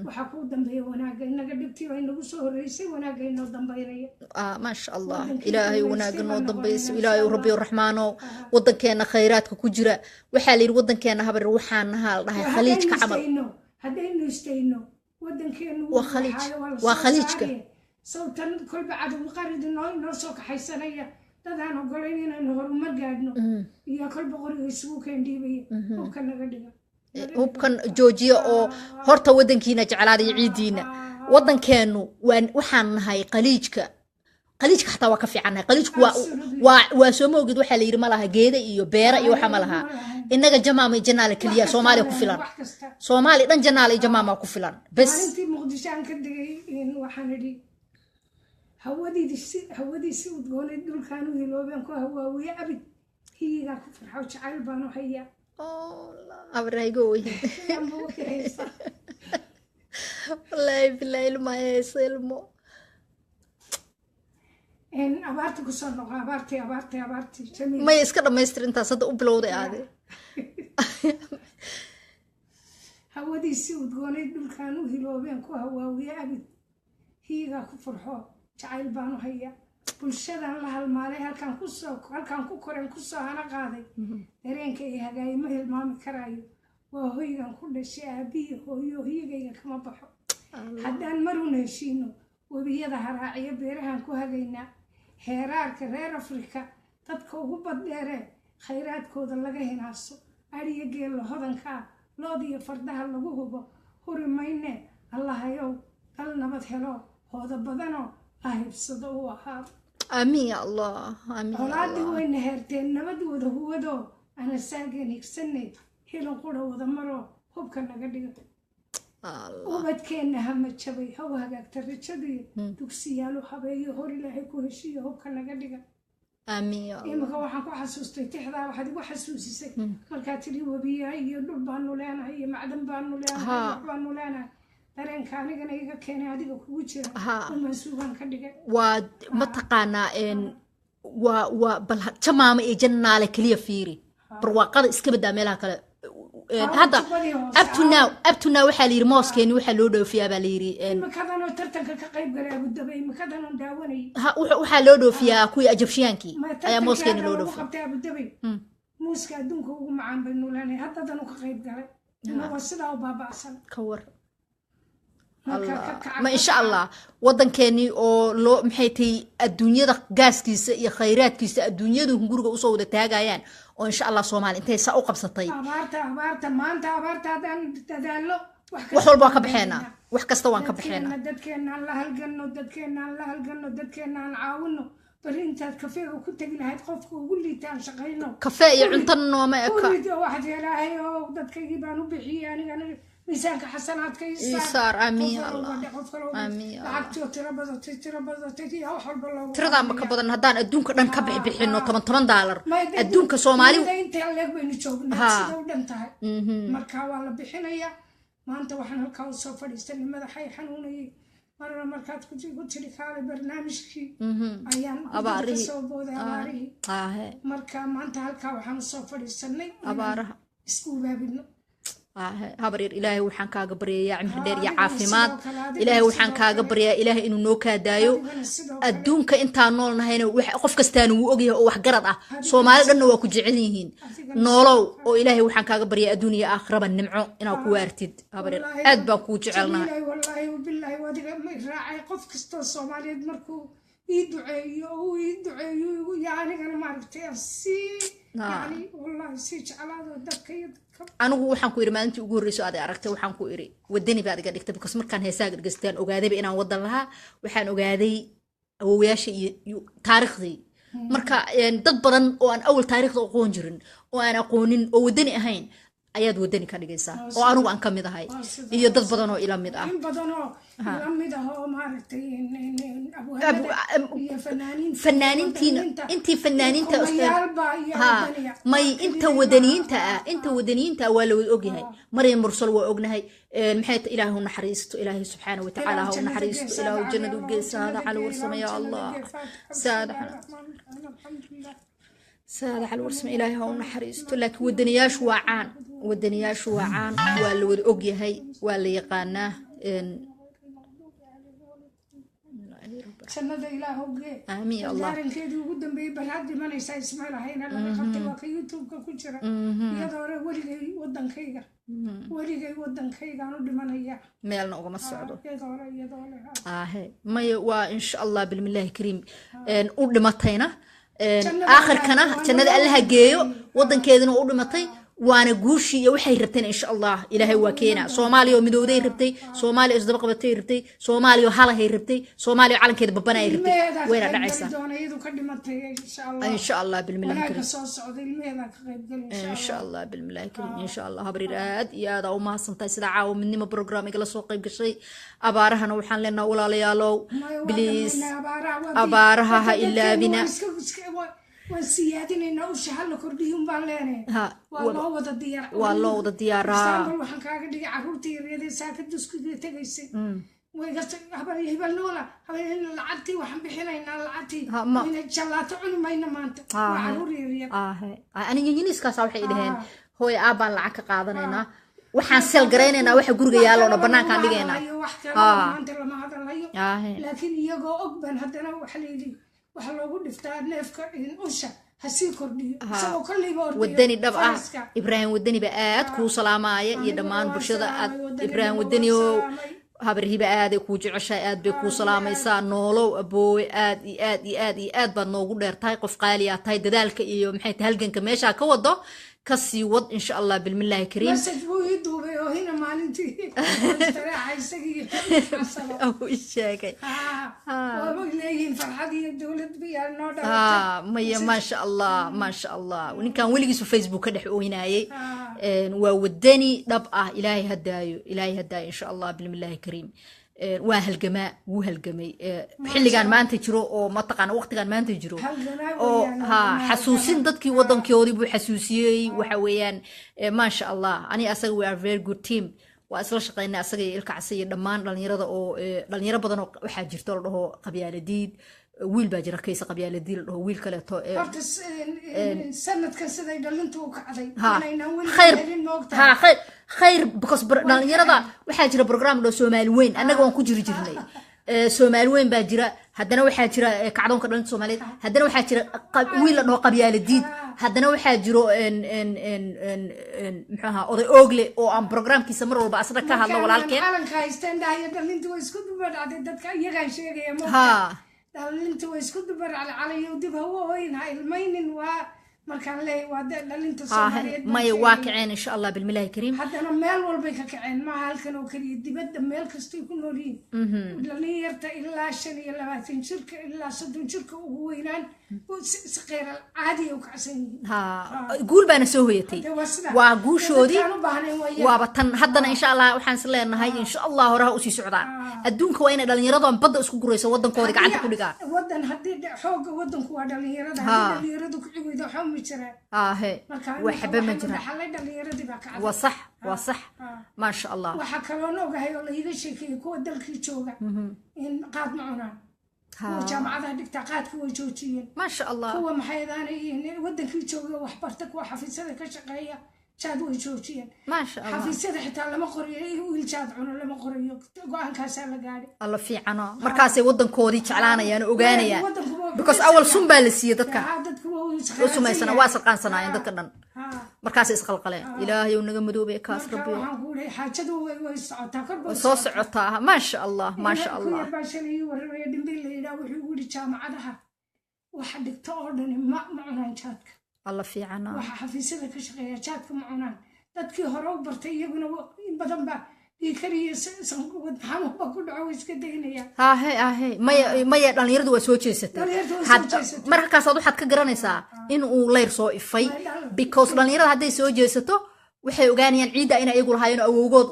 Speaker 2: waxa ku dambeeya wanaaga inaga dhibtii ay nagu soo horeysay wanaaga inoo dambeynaya
Speaker 1: ma sha Allah ilaahay wanaaga inoo dambeeyay ilaahay rabbi raxmaano wadankeena khayraadka ku jira waxa la yiri wadankeena habar waxaan nahaa dhahay khaliijka camal
Speaker 2: haddaynu istayno wadankeenu
Speaker 1: waa khaliijka
Speaker 2: sawtan kolba cadu qarid inoo soo kaxaysanaya dadaan ogolayn inaynu horumar gaadhno iyo kolba qoriga isugu keendhiibaya oo ka naga dhiga
Speaker 1: hubkan joojiya oo horta wadankiina jeclaada ciidiina wadankeenu waxaan nahay qaliijka xataa waa ka fiicanahay qaliijku waa soo moogid waxa la yiri malaha geeda iyo beera iyo waxa malaha inaga jamaama janaale kaliya Soomaaliya ku filan Soomaali dhan janaale jamaama ku filan bas
Speaker 2: intii muqdisho aan ka digay waxaan idhi hawadiisi udgoonay dhulkaan u hiloobeen ku hawaawiye abid hiiga ku farxo jacayl baan u hayaa
Speaker 1: أبرهيجوي والله بالله ما يسلمو
Speaker 2: إن أبارتك صار أبارتي جميل
Speaker 1: ما يسكر ما يستر أنت صدق بلود عادي
Speaker 2: هودي سود قولي دول كانوا هلوبين كوا هواوي عبد hiigaa ku farxo jacayl baanu hayaa bulshadan la halmaalay halkaan ku koren kusoo hana qaaday dareenka iyo hagaayo ma hilmaami karaayo waa hoygan ku dhashay aabiyi hooyo hiyagayga kama baxo haddaan marun heshiino webiyada haraaciyo beerahan ku hagaynaa heeraarka reer afrika dadka ugu baddheeree khayraadkooda laga hinaaso ariyo geella hodanka ah lood iyo fardaha lagu hubo huri mayne allahayow dal nabad helo hooda badanoo la hibsado uu ahaado
Speaker 1: amiin ya allah amiin
Speaker 2: colaadii wayna heerteen nabad wada huwadoo ana saageen higsanay hilan qura wada maroo hubka naga dhiga ubadkeenna hama jabay haw hagaagta rajadii dugsiyaalu habeeyo hor ilaahay ku heshiiyo hubka naga dhiga
Speaker 1: amiin ya allah
Speaker 2: imika waxaan ku xasuustay tixdaa waxaad igu xasuusisay markaa tiri webiya iyo dhul baanu leenahay iyo macdan baanu leenahay wax baanu leenahay dareenka anigana iga keenay adiga kugu jira umaan suugaan ka dhigay
Speaker 1: waa mataqaanaa waa bal jamaama iyo jannaale kaliya fiiri barwaaqada iska badaa meelaha kale hadda up to now waxaa la yiri mooskeeni waxaa loo dhoofiyaa baa la yiri
Speaker 2: imikadanoo tartanka ka qayb galay abudabay imikadanoo daawanay
Speaker 1: waxaa loo dhoofiyaa kuwii ajabshiyaankii ayaa mooskeeni loo dhoofiya
Speaker 2: qabtay abudabay muuska adduunka ugu macaan baynu leenahay haddadanu ka qayb galay waa sidaa u baaba'san
Speaker 1: ka war ma insha allah waddankeeni oo loo maxay tahay adduunyada gaaskiisa iyo khayraadkiisa adduunyadu guriga usoo wada taagayaan oo insha allah Soomaali intay saa u qabsatay
Speaker 2: abaarta maanta haddaan dadaalo
Speaker 1: wax walba ka baxeena wax kasta waan ka baxeena
Speaker 2: dadkeena la halgano dadkeena caawino bari intaad kafeega ku tagi lahayd qofka ugu liitaan shaqayno
Speaker 1: kafee iyo cunto nooma eka
Speaker 2: waxaad ilaahay oo dadkaygii baan u bixiyay anigana miisaanka xasanaadka
Speaker 1: isaar amiin ya allah amiin ya allah tirada ma ka badan haddaan adduunka dhan ka bixino $10 adduunka Soomaali
Speaker 2: inta leeg baynu joognaa sida u dhan tahay marka waa la bixinayaa maanta waxaan halkaa u soo fadhiisanay madaxay xanuunayay marna markaad ku tiri kaalay barnaamijkii ayaan soo booday abaarihii marka maanta halkaa waxaan u soo fadhiisanay abaaraha isku baabino
Speaker 1: habaryar ilaahay waxaan kaaga baryayaa cimri dheer iyo caafimaad ilaahay waxaan kaaga baryayaa ilaahay inuu noo kaadaayo adduunka intaan nool nahayna qof kastaan uu ogyahay oo wax garad ah Soomaali dhanna waa ku jecel yihiin noolow oo ilaahay waxaan kaaga baryayaa adduun iyo aakhiraba nimco inaad ku waartid habaryar aad baan kuu jecelnahay
Speaker 2: wallahi billahi wadiga ma raacay qof kasto Soomaaliyeed markuu ii duceeyo yani kana maartay yani wallahi si jeclaado dadka
Speaker 1: anigu waxaan ku iri maalintii ugu horreysay aad aragtay waxaan ku iri wadani baad iga dhigtay because markaan heesaha gadgastaan ogaaday inaan wadan lahaa waxaan ogaaday awoowayaasha iyo taariikhdii marka dad badan oo aan awal taariikhda aqoon jirin oo aan aqoonin oo wadani ahayn ayaad wadani ka dhigaysaa oo anigu aan ka mid ahay iyo dad badan oo ila mid ah
Speaker 2: oo maaragtay
Speaker 1: fanaaniintiina intii fanaaniinta may inta wadaniyiinta waa la wada ogyahay Maryam Mursal waa ognahay maxay ta ilaahu naxariisto ilaahi subhanahu wa ta'ala hu naxariisto ilaahu jannadu geesaada cali warsama ya allah saada على ورسم إلهي هون نحريستو لكن ودنياش وعان واللي ودقي هي واللي يقاناه
Speaker 2: سنة إله وجه
Speaker 1: آمين الله
Speaker 2: دارن كده وقدم بيبرد ما نيسا اسمه هنا لما خدت واقع يوتيوب كوجرا يدور ولي ودن كيجا نودي من هي
Speaker 1: ميلنا وقم السعودة
Speaker 2: يدور
Speaker 1: هي ما وإن شاء الله بالله الكريم نقول متينا آخر كنا جنة الله جيو ودن كذا نقول متي وانا جوشي وحي ربتين إن شاء الله إلهي وكينا صومالي ومدودي ربتي صومالي أصدق بتي ربتي صومالي وحاله هي ربتي صومالي وعلن كذا ببنا ربتي وين العيسى إن شاء الله بالملاك إن شاء الله بالملاك إن شاء الله هبريراد يا ذا وما سنتي سدعة ومني ما برنامج لا سوق بشيء أبارها نوحن لنا ولا ليالو بليز أبارها إلا بنا
Speaker 2: وسيادين إنه شحال كرديهم بالله والله وضد الديار
Speaker 1: والله وضد الديار
Speaker 2: استعمل وحن كاغا دي عرورتي ريدي ساكت دسكو تغيسي ويغس هبل يهبلولا هبل لعتي وحن بخينينا لعتي من جلاتو عن ماينا مانت وعروري ريد
Speaker 1: انا ينيسكاس waxay idheen hooy aabaan lacag ka qaadanayna waxaan sel garaynaynaa waxa guriga yaalo banaankaan dhigaynaa
Speaker 2: maanta lama hadalayo laakiin iyagoo og baan haddana waxa layidhi waxa loogu dhiftaa neefka usha hasii kordhiyo isagoo kollayba ordayo
Speaker 1: wadani dhab ah ibraahim wadani ba aad kuu salaamaya iyo dhammaan bulshada aad ibraahim wadani oo habarhiba aad ay kuu jeceshahay aad bay kuu salaamaysaa noolow aboowe aad iyo aad iyo aad iyo aad baad noogu dheertahay qof qaali aad tahay dadaalka iyo maxay tahay halganka meeshaa ka wado kasii wad insha allah bilmillaahi kariim
Speaker 2: مسج بو يدوبي وهنا مالنتي استراحة يسقي
Speaker 1: sheegay
Speaker 2: ومقليين فرحتي الدولة بيا النوضة
Speaker 1: maya maasha allah maasha allah ninkan weligiisu facebook ka dhex ooynaayay waa wadani dhab ah ilaahay hadaayo insha allah bilmillaahi kariim waa halgamaa wuu halgamay xilligan maanta jiro oo mataqaana waqtigan maanta jiro oo xasuusin dadkii wadankoodii buu xasuusiyey waxa weeyaan maasha allah ani asaga we are very good team waa isla shaqeynaa asaga iyo ilka casi iyo dhammaan dhalinyarada oo dhalinyaro badan oo waxaa jirto la dhaho qabyaaladiid wiil baa jira kaysa qabyaaladiid la dhaho wiil kaleeto
Speaker 2: sanadkan siday dhalintu u kacday
Speaker 1: khayr because dhalinyarada waxaa jira program loo Soomaali weyn annaga waan ku jiri jirnay Soomaali weyn baa jira haddana waxaa jira kacdoonka dhalinta Soomaaliyeed haddana waxaa jira wiil la dhaho qabyaaladiid haddana waxaa jiro maxaa oday oogle oo aan programkiisa mar walba asna ka hadlo walaalkeen
Speaker 2: calanka haystaan dhahay dhalintu way isku dubadhacday dadka iyagaan sheegaya dhalintu way isku dubadhacday dib hawo weyna ilmaynin waa markaan leey waa dhalinta Soomaaliyeed
Speaker 1: maya waa kaceen insha allah bilmillaahi kariim
Speaker 2: haddana meel walbay ka kaceen ma halkan oo kaliya dibadda meel kastay ku nool yihiin dhalinyarta ilaa 25 jirka ilaa 30 jirka ugu weynaan si qeyr caadi u kacsan yihiin
Speaker 1: guul baana soo hoyatay waa guushoodii waaba tan haddana insha allah waxaan is leenahay insha allah horaha u sii socdaa adduunka waa inay dhalinyaradan badda isku gurayso wadankooda gacanta ku dhigaan
Speaker 2: wadan haddii xooga wadanku waa dhalinyarada dhalinyaradu ku cigaydo xum
Speaker 1: وحبة ما جرى وصح وصح ما شاء الله
Speaker 2: وحكلون وجهي الله يغشي كوا دلك يجوجا إن قاد معنا وجامعة دكتاقات كوا جوتين
Speaker 1: ما شاء الله
Speaker 2: كوا محيداني ودك يجوجا وحبرتك وحفيزتك كشقية شادو يجوتين
Speaker 1: ما شاء الله
Speaker 2: حفيزتك حتى لما قريه ويلشاد عنا لما قريه قان كاسل قاري
Speaker 1: الله في عنا مركزي ودن كودي شعلانة يعني أوغانيا because أول سنبال السيدتك وسمع سنة واصل قان سنة عندك كنا مركز إسقلقلين إلهي ونجمدو بيكاس ربي وصوص عطاها ما شاء الله ما شاء الله
Speaker 2: وحدك تأردني ما معنا شاتك
Speaker 1: الله في عنا
Speaker 2: وحفيزتك كشقية شاتك معنا dadkii hore u bartay iyaguna in badan ba kariye sanqood maxaa ba ku dhaco iska deynaya
Speaker 1: maya dhalinyaradu waa soo jeesatay markaas waxaad ka garanaysaa in uu leyr soo ifay because dhalinyarada hadday soo jeesato waxay ogaanayaan ciida inay iyagu lahaayeen awowgood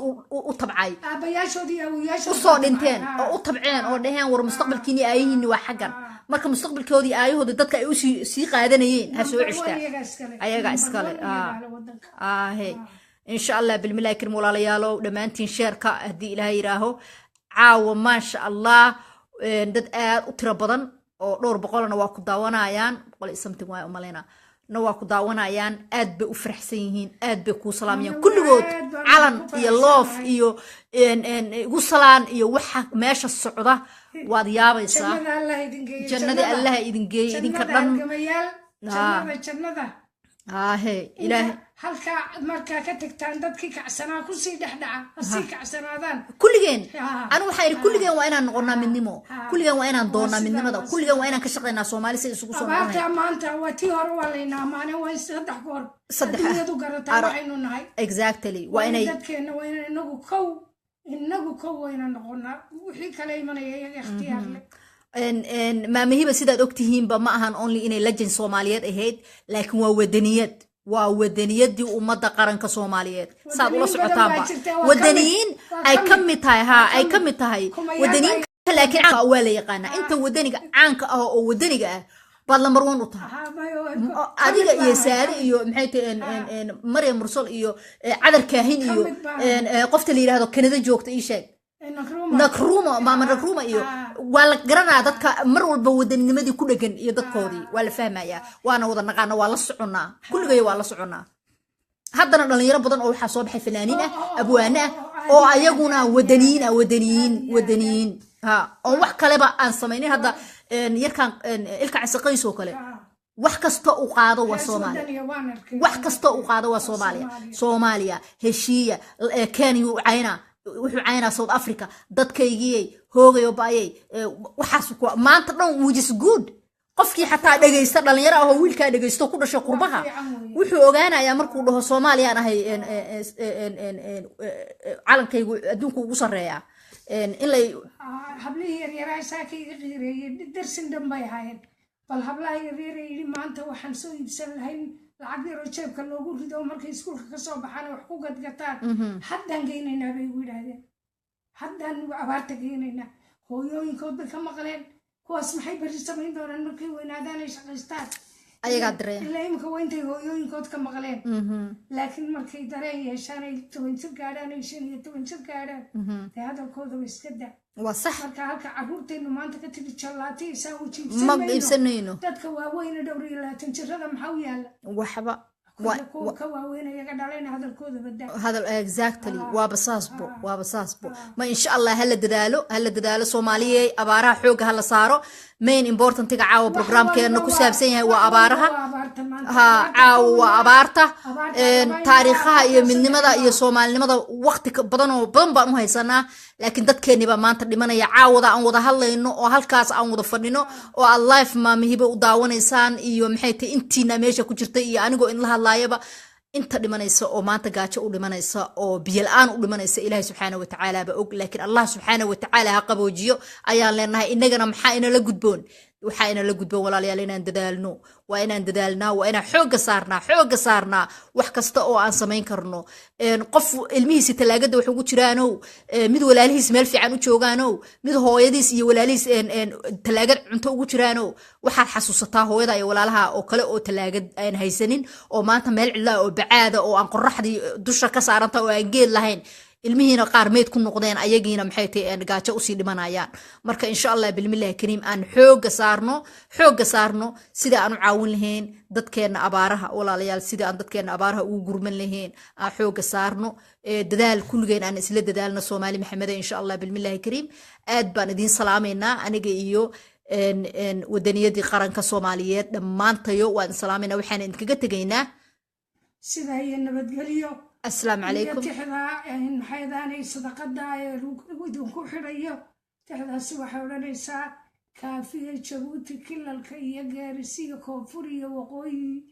Speaker 1: u tabcay
Speaker 2: aabayaashoodii awowayaashood
Speaker 1: u soo dhinteen oo u tabceen oo dhaheen war mustaqbalkiini aayihiini waa xaggan marka mustaqbalkoodii aayahooda dadka ay u sii qaadanayeen ha soo cishtaa ayaga iskale إن شاء الله بالملاك المولاليالو دمانتين شركة هدي إلها يراهو عاو ما شاء الله دد أتربضن دور بقولنا واكو داوانا عيان بقول اسمتين واي أمالينا نواكو داوانا عيان آد بأو فرحسينهين آد بأكو سلاميان كل قود علن إيا اللوف إيو وصلان إيو وحا ماشا السعودة واديابا يسا جنة الله إذن جاي إذن كرن
Speaker 2: جنة
Speaker 1: هاي إلهي
Speaker 2: halka marka ka tagtaan dadkii kacsanaa ku sii dhaxdhaca si kacsanaadaan
Speaker 1: kulligeen anu waxay kulligeen waa inaan noqonaa midnimo kulligeen waa inaan doonaa midnimada kulligeen waa inaan ka shaqeynaa Soomaali si isugu soo
Speaker 2: noqonaa maanta waa tii hore waa leynaa maana waa saddex goor saddex garataa waxaynu nahay
Speaker 1: exactly waa inay
Speaker 2: dadkeena waa inaan inagu kow waa inaan noqonaa wixii kale imanaya iyaga ikhtiyaar leh
Speaker 1: ما مهيبة سيدات أكتهين بمعهن only إني لجن صوماليات إهيد لكن وودنيات دي ومدى قرن كصوماليات صاد الله سعطابا ودنيين أي كم تهاي ودنيين لكن عنك أولي يقانا أنت ودنيك عنك أو ودنيك بالله مروان وطها أديك يساري إيو محيط إن مريم مرسول إيو عذر كاهين إيو قفت لي هذا كندا جوكت إي شيء نكروما ما من نكروما إيو ولا جرنا دتك مرول بودن نمدي كل جن يدك كودي ولا فهم يا وأنا وضع نقانا ولا صعنا كل جاي ولا صعنا haddana dhalinyaro badan oo waxaa soo baxay fanaaniin ah abwaane ah oo ayaguna wadaniyiin ha oo wax kaleba aan samaynin hadda yarkan ilka casaqays oo kale wax kasta uu qaado waa Soomaaliya wax kasta uu qaado waa Soomaaliya heshiya Kenya uu cayna wuxuu caynaa South Africa dadkaygii hoogayo baayay waxaas maanta dhan which is good qofkii xataa dhageysta dhalinyaro ah oo wiilka dhageysto ku dhashay qurbaha wuxuu ogaanayaa markuu dhaho Soomaaliya aan ahay calankaygu adduunka ugu sareeyaa in lay
Speaker 2: hablihii yaryaraha saakayga qiireeyay darsin dhanbay ahaayeen bal hablaha yaryarayay maanta waxaan soo iibsan lahayn lacag yar oo jeebka loogu rido markay iskuulka ka soo baxaan wax ku gadgataan haddaan geynaynaa bay ugu yidhaahdeen haddaan abaarta geynaynaa hooyooyinkood bay ka maqleen kuwaas maxay bari samayn doonaan markay weynaadaan ay shaqaystaan
Speaker 1: ayagaa dareen
Speaker 2: ilaa imika waa intay hooyooyinkood ka maqleen laakiin markay dareen yeeshaan ay 10 jir gaadhaan ay 15 jir gaadhaan dee hadalkooda way iska daa waa sax marka halka carruurteennu maanta ka tiri jalaatay isaa u jiibsanayno dadka waaweyn dhowr iyo 20 jirada maxaa u yaala waxba هذا
Speaker 1: exactly وابساسبو ما إن شاء الله هلا ددالو سومالية أبارها حوق هلا صاروا main important تيجا عاو برنامج كأنه كسب سينها وأبارها ها عاو وأبارته تاريخها من لماذا يسومال لماذا وقت بدن هاي سنة لكن دت كأني بما أنت لماذا يعاود عن وده هلا إنه وهالكاس عن وده فنينه واللايف ما مهيب وداون إنسان يوم حيتي أنتي نمشي كجرتي أنا جو إن لها لايبة أنت dhimanaysa oo maanta gaajo u dhimanaysa oo biyo la'aan u dhimanaysa Ilaahay subhanahu wa ta'ala ba og laakiin Allah subhanahu wa ta'ala ha qaboojiyo ayaan leenahay inagana maxaa ina la gudboon waxa ina la gudboon walaalayaal inaan dadaalno waa inaan dadaalnaa waa inaan xooga saarnaa wax kasta oo aan samayn karno qof ilmihiisa talaagada wax ugu jiraano mid walaalihiis meel fiican u joogaano mid hooyadiis iyo walaalihiis talaagad cunto ugu jiraano waxaad xasuusataa hooyada iyo walaalaha oo kale oo talaagad aan haysanin oo maanta meel cidla oo bacaada oo aan qorraxdii dusha ka saaranta oo aan geed lahayn ilmihiina qaar meed ku noqdeen ayagiina maxay tahay gaajo u sii dhimanayaan marka insha Allah bilmillaah kariim aan xooga saarno sida aan u caawin lahayn dadkeena abaaraha walaalayaal sida aan dadkeena abaaraha ugu gurman lahayn aan xooga saarno dadaal kulligeen aan isla dadaalno Soomaali Maxamed insha Allah bilmillaah kariim aad baan idin salaameynaa aniga iyo wadaniyadii qaranka Soomaaliyeed dhamaantayo waan salaameynaa waxaan idinkaga tagaynaa
Speaker 2: sida ay nabadgeliyo
Speaker 1: السلام عليكم
Speaker 2: محيداني صدقة ودونكو حريو تحدى سوى حولانيسا كافية جبوتي كل الكية جارسية كوفورية وقوي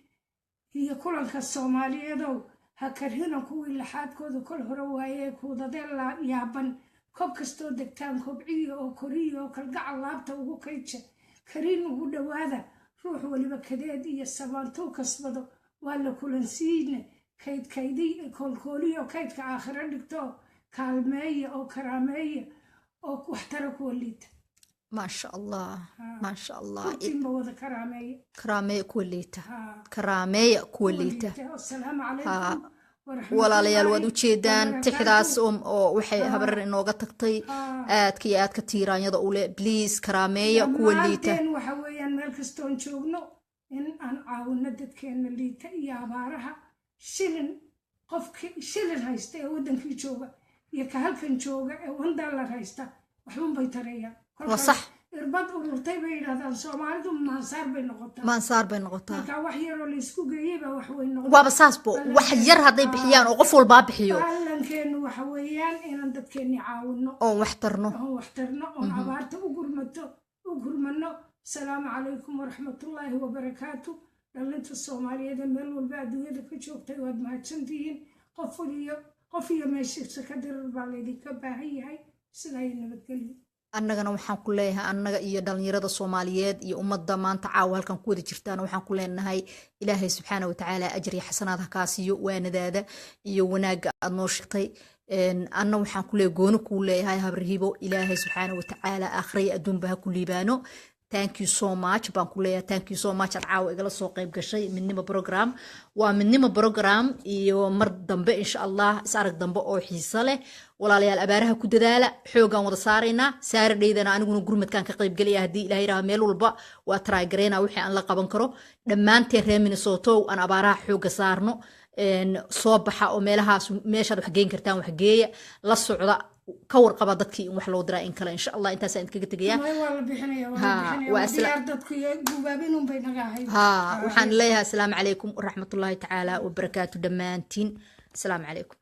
Speaker 2: هي كل الكالصومالية دو هكرهنا كوي اللحاد كودو كل هروايه كودا ديلا يابن كوب كستو دكتان كوبعية أو كورية أو كالقع اللابتا وهو كيتش كرين وهو دوادا روح ولي بكديدي السبانتو كسبدو ولا كولنسيني كيدي كولكولي أو كيد كآخر دكتور كالمية أو كرامية أو واحترق وليد
Speaker 1: ما شاء الله ما شاء الله
Speaker 2: كنتم بوضع
Speaker 1: كرامية كوليته
Speaker 2: السلام عليكم
Speaker 1: ولا ليال ودو تشيدان تحداس وحي هبر إنه قطقتي آد كتيران يضعوا بليز كرامية كوليته
Speaker 2: لما وحويا مالكستون شوبنو إن أن عاونا ددكين اللي يا بارها shilin haysta ee wadankii jooga iyo ka halkan jooga ee $1 haysta waxban bay tarayaan
Speaker 1: صح
Speaker 2: irbad ururtay bay yiraahdaan Soomaalidu
Speaker 1: maansaar bay noqotaa
Speaker 2: marka wax yar oo la isku geeyay wax weyn noqdo
Speaker 1: waaba saasbo wax yar haday bixiyaan oo qof walba bixiyo
Speaker 2: balankeenu waxa weeyaan inaan dadkeeni caawino
Speaker 1: oo waxtarno
Speaker 2: oo abaarta u gurmano salaamu calaykum waraxmatullaahi wabarakaatuh dhalinta Soomaaliyeed meel walba adduunyada ka joogtay waad mahadsantihiin qof iyo meeshiisa ka dirar baa laydinka baahan yahay sida ay nabadgelyo
Speaker 1: annagana waxaan ku leeyahay annaga iyo dhalinyarada Soomaaliyeed iyo ummadda maanta caawa halkan ku wada jirtaan waxaan ku leenahay Ilaahay subhanahu wa ta'ala ajri xasanaad ha kaasiyo waanadaada iyo wanaaga aad noo shaqay anna waxaan ku leeyahay gooni ku leeyahay habrihibo Ilaahay subhanahu wa ta'ala aakhriya adduunba ha ku liibaano thank you so much baan ku leeyahay thank you so much aad caawa igala soo qayb gashay midnimo program waa midnimo program iyo mar dambe insha Allah is arag dambe oo xiiso leh walaalayaal abaaraha ku dadaala xoogan wada saarayna saardeydana aniguna gurmadkan ka qayb galaya hadii Ilaahay raaha meel walba waa try gareena wixii aan la qaban karo dhamaanteen reer Minnesota aan abaaraha xooga saarno soo baxa oo meelahaas meeshaad wax geyn kartaan wax geeya la socda ka warqaba dadkii in wax loo diraa in kale insha allah intaas aan kaga tegayaa waxaan leeyahay assalaamu calaykum waraxmatullaahi tacaala wabarakaatu dhammaantiin assalaamu calaykum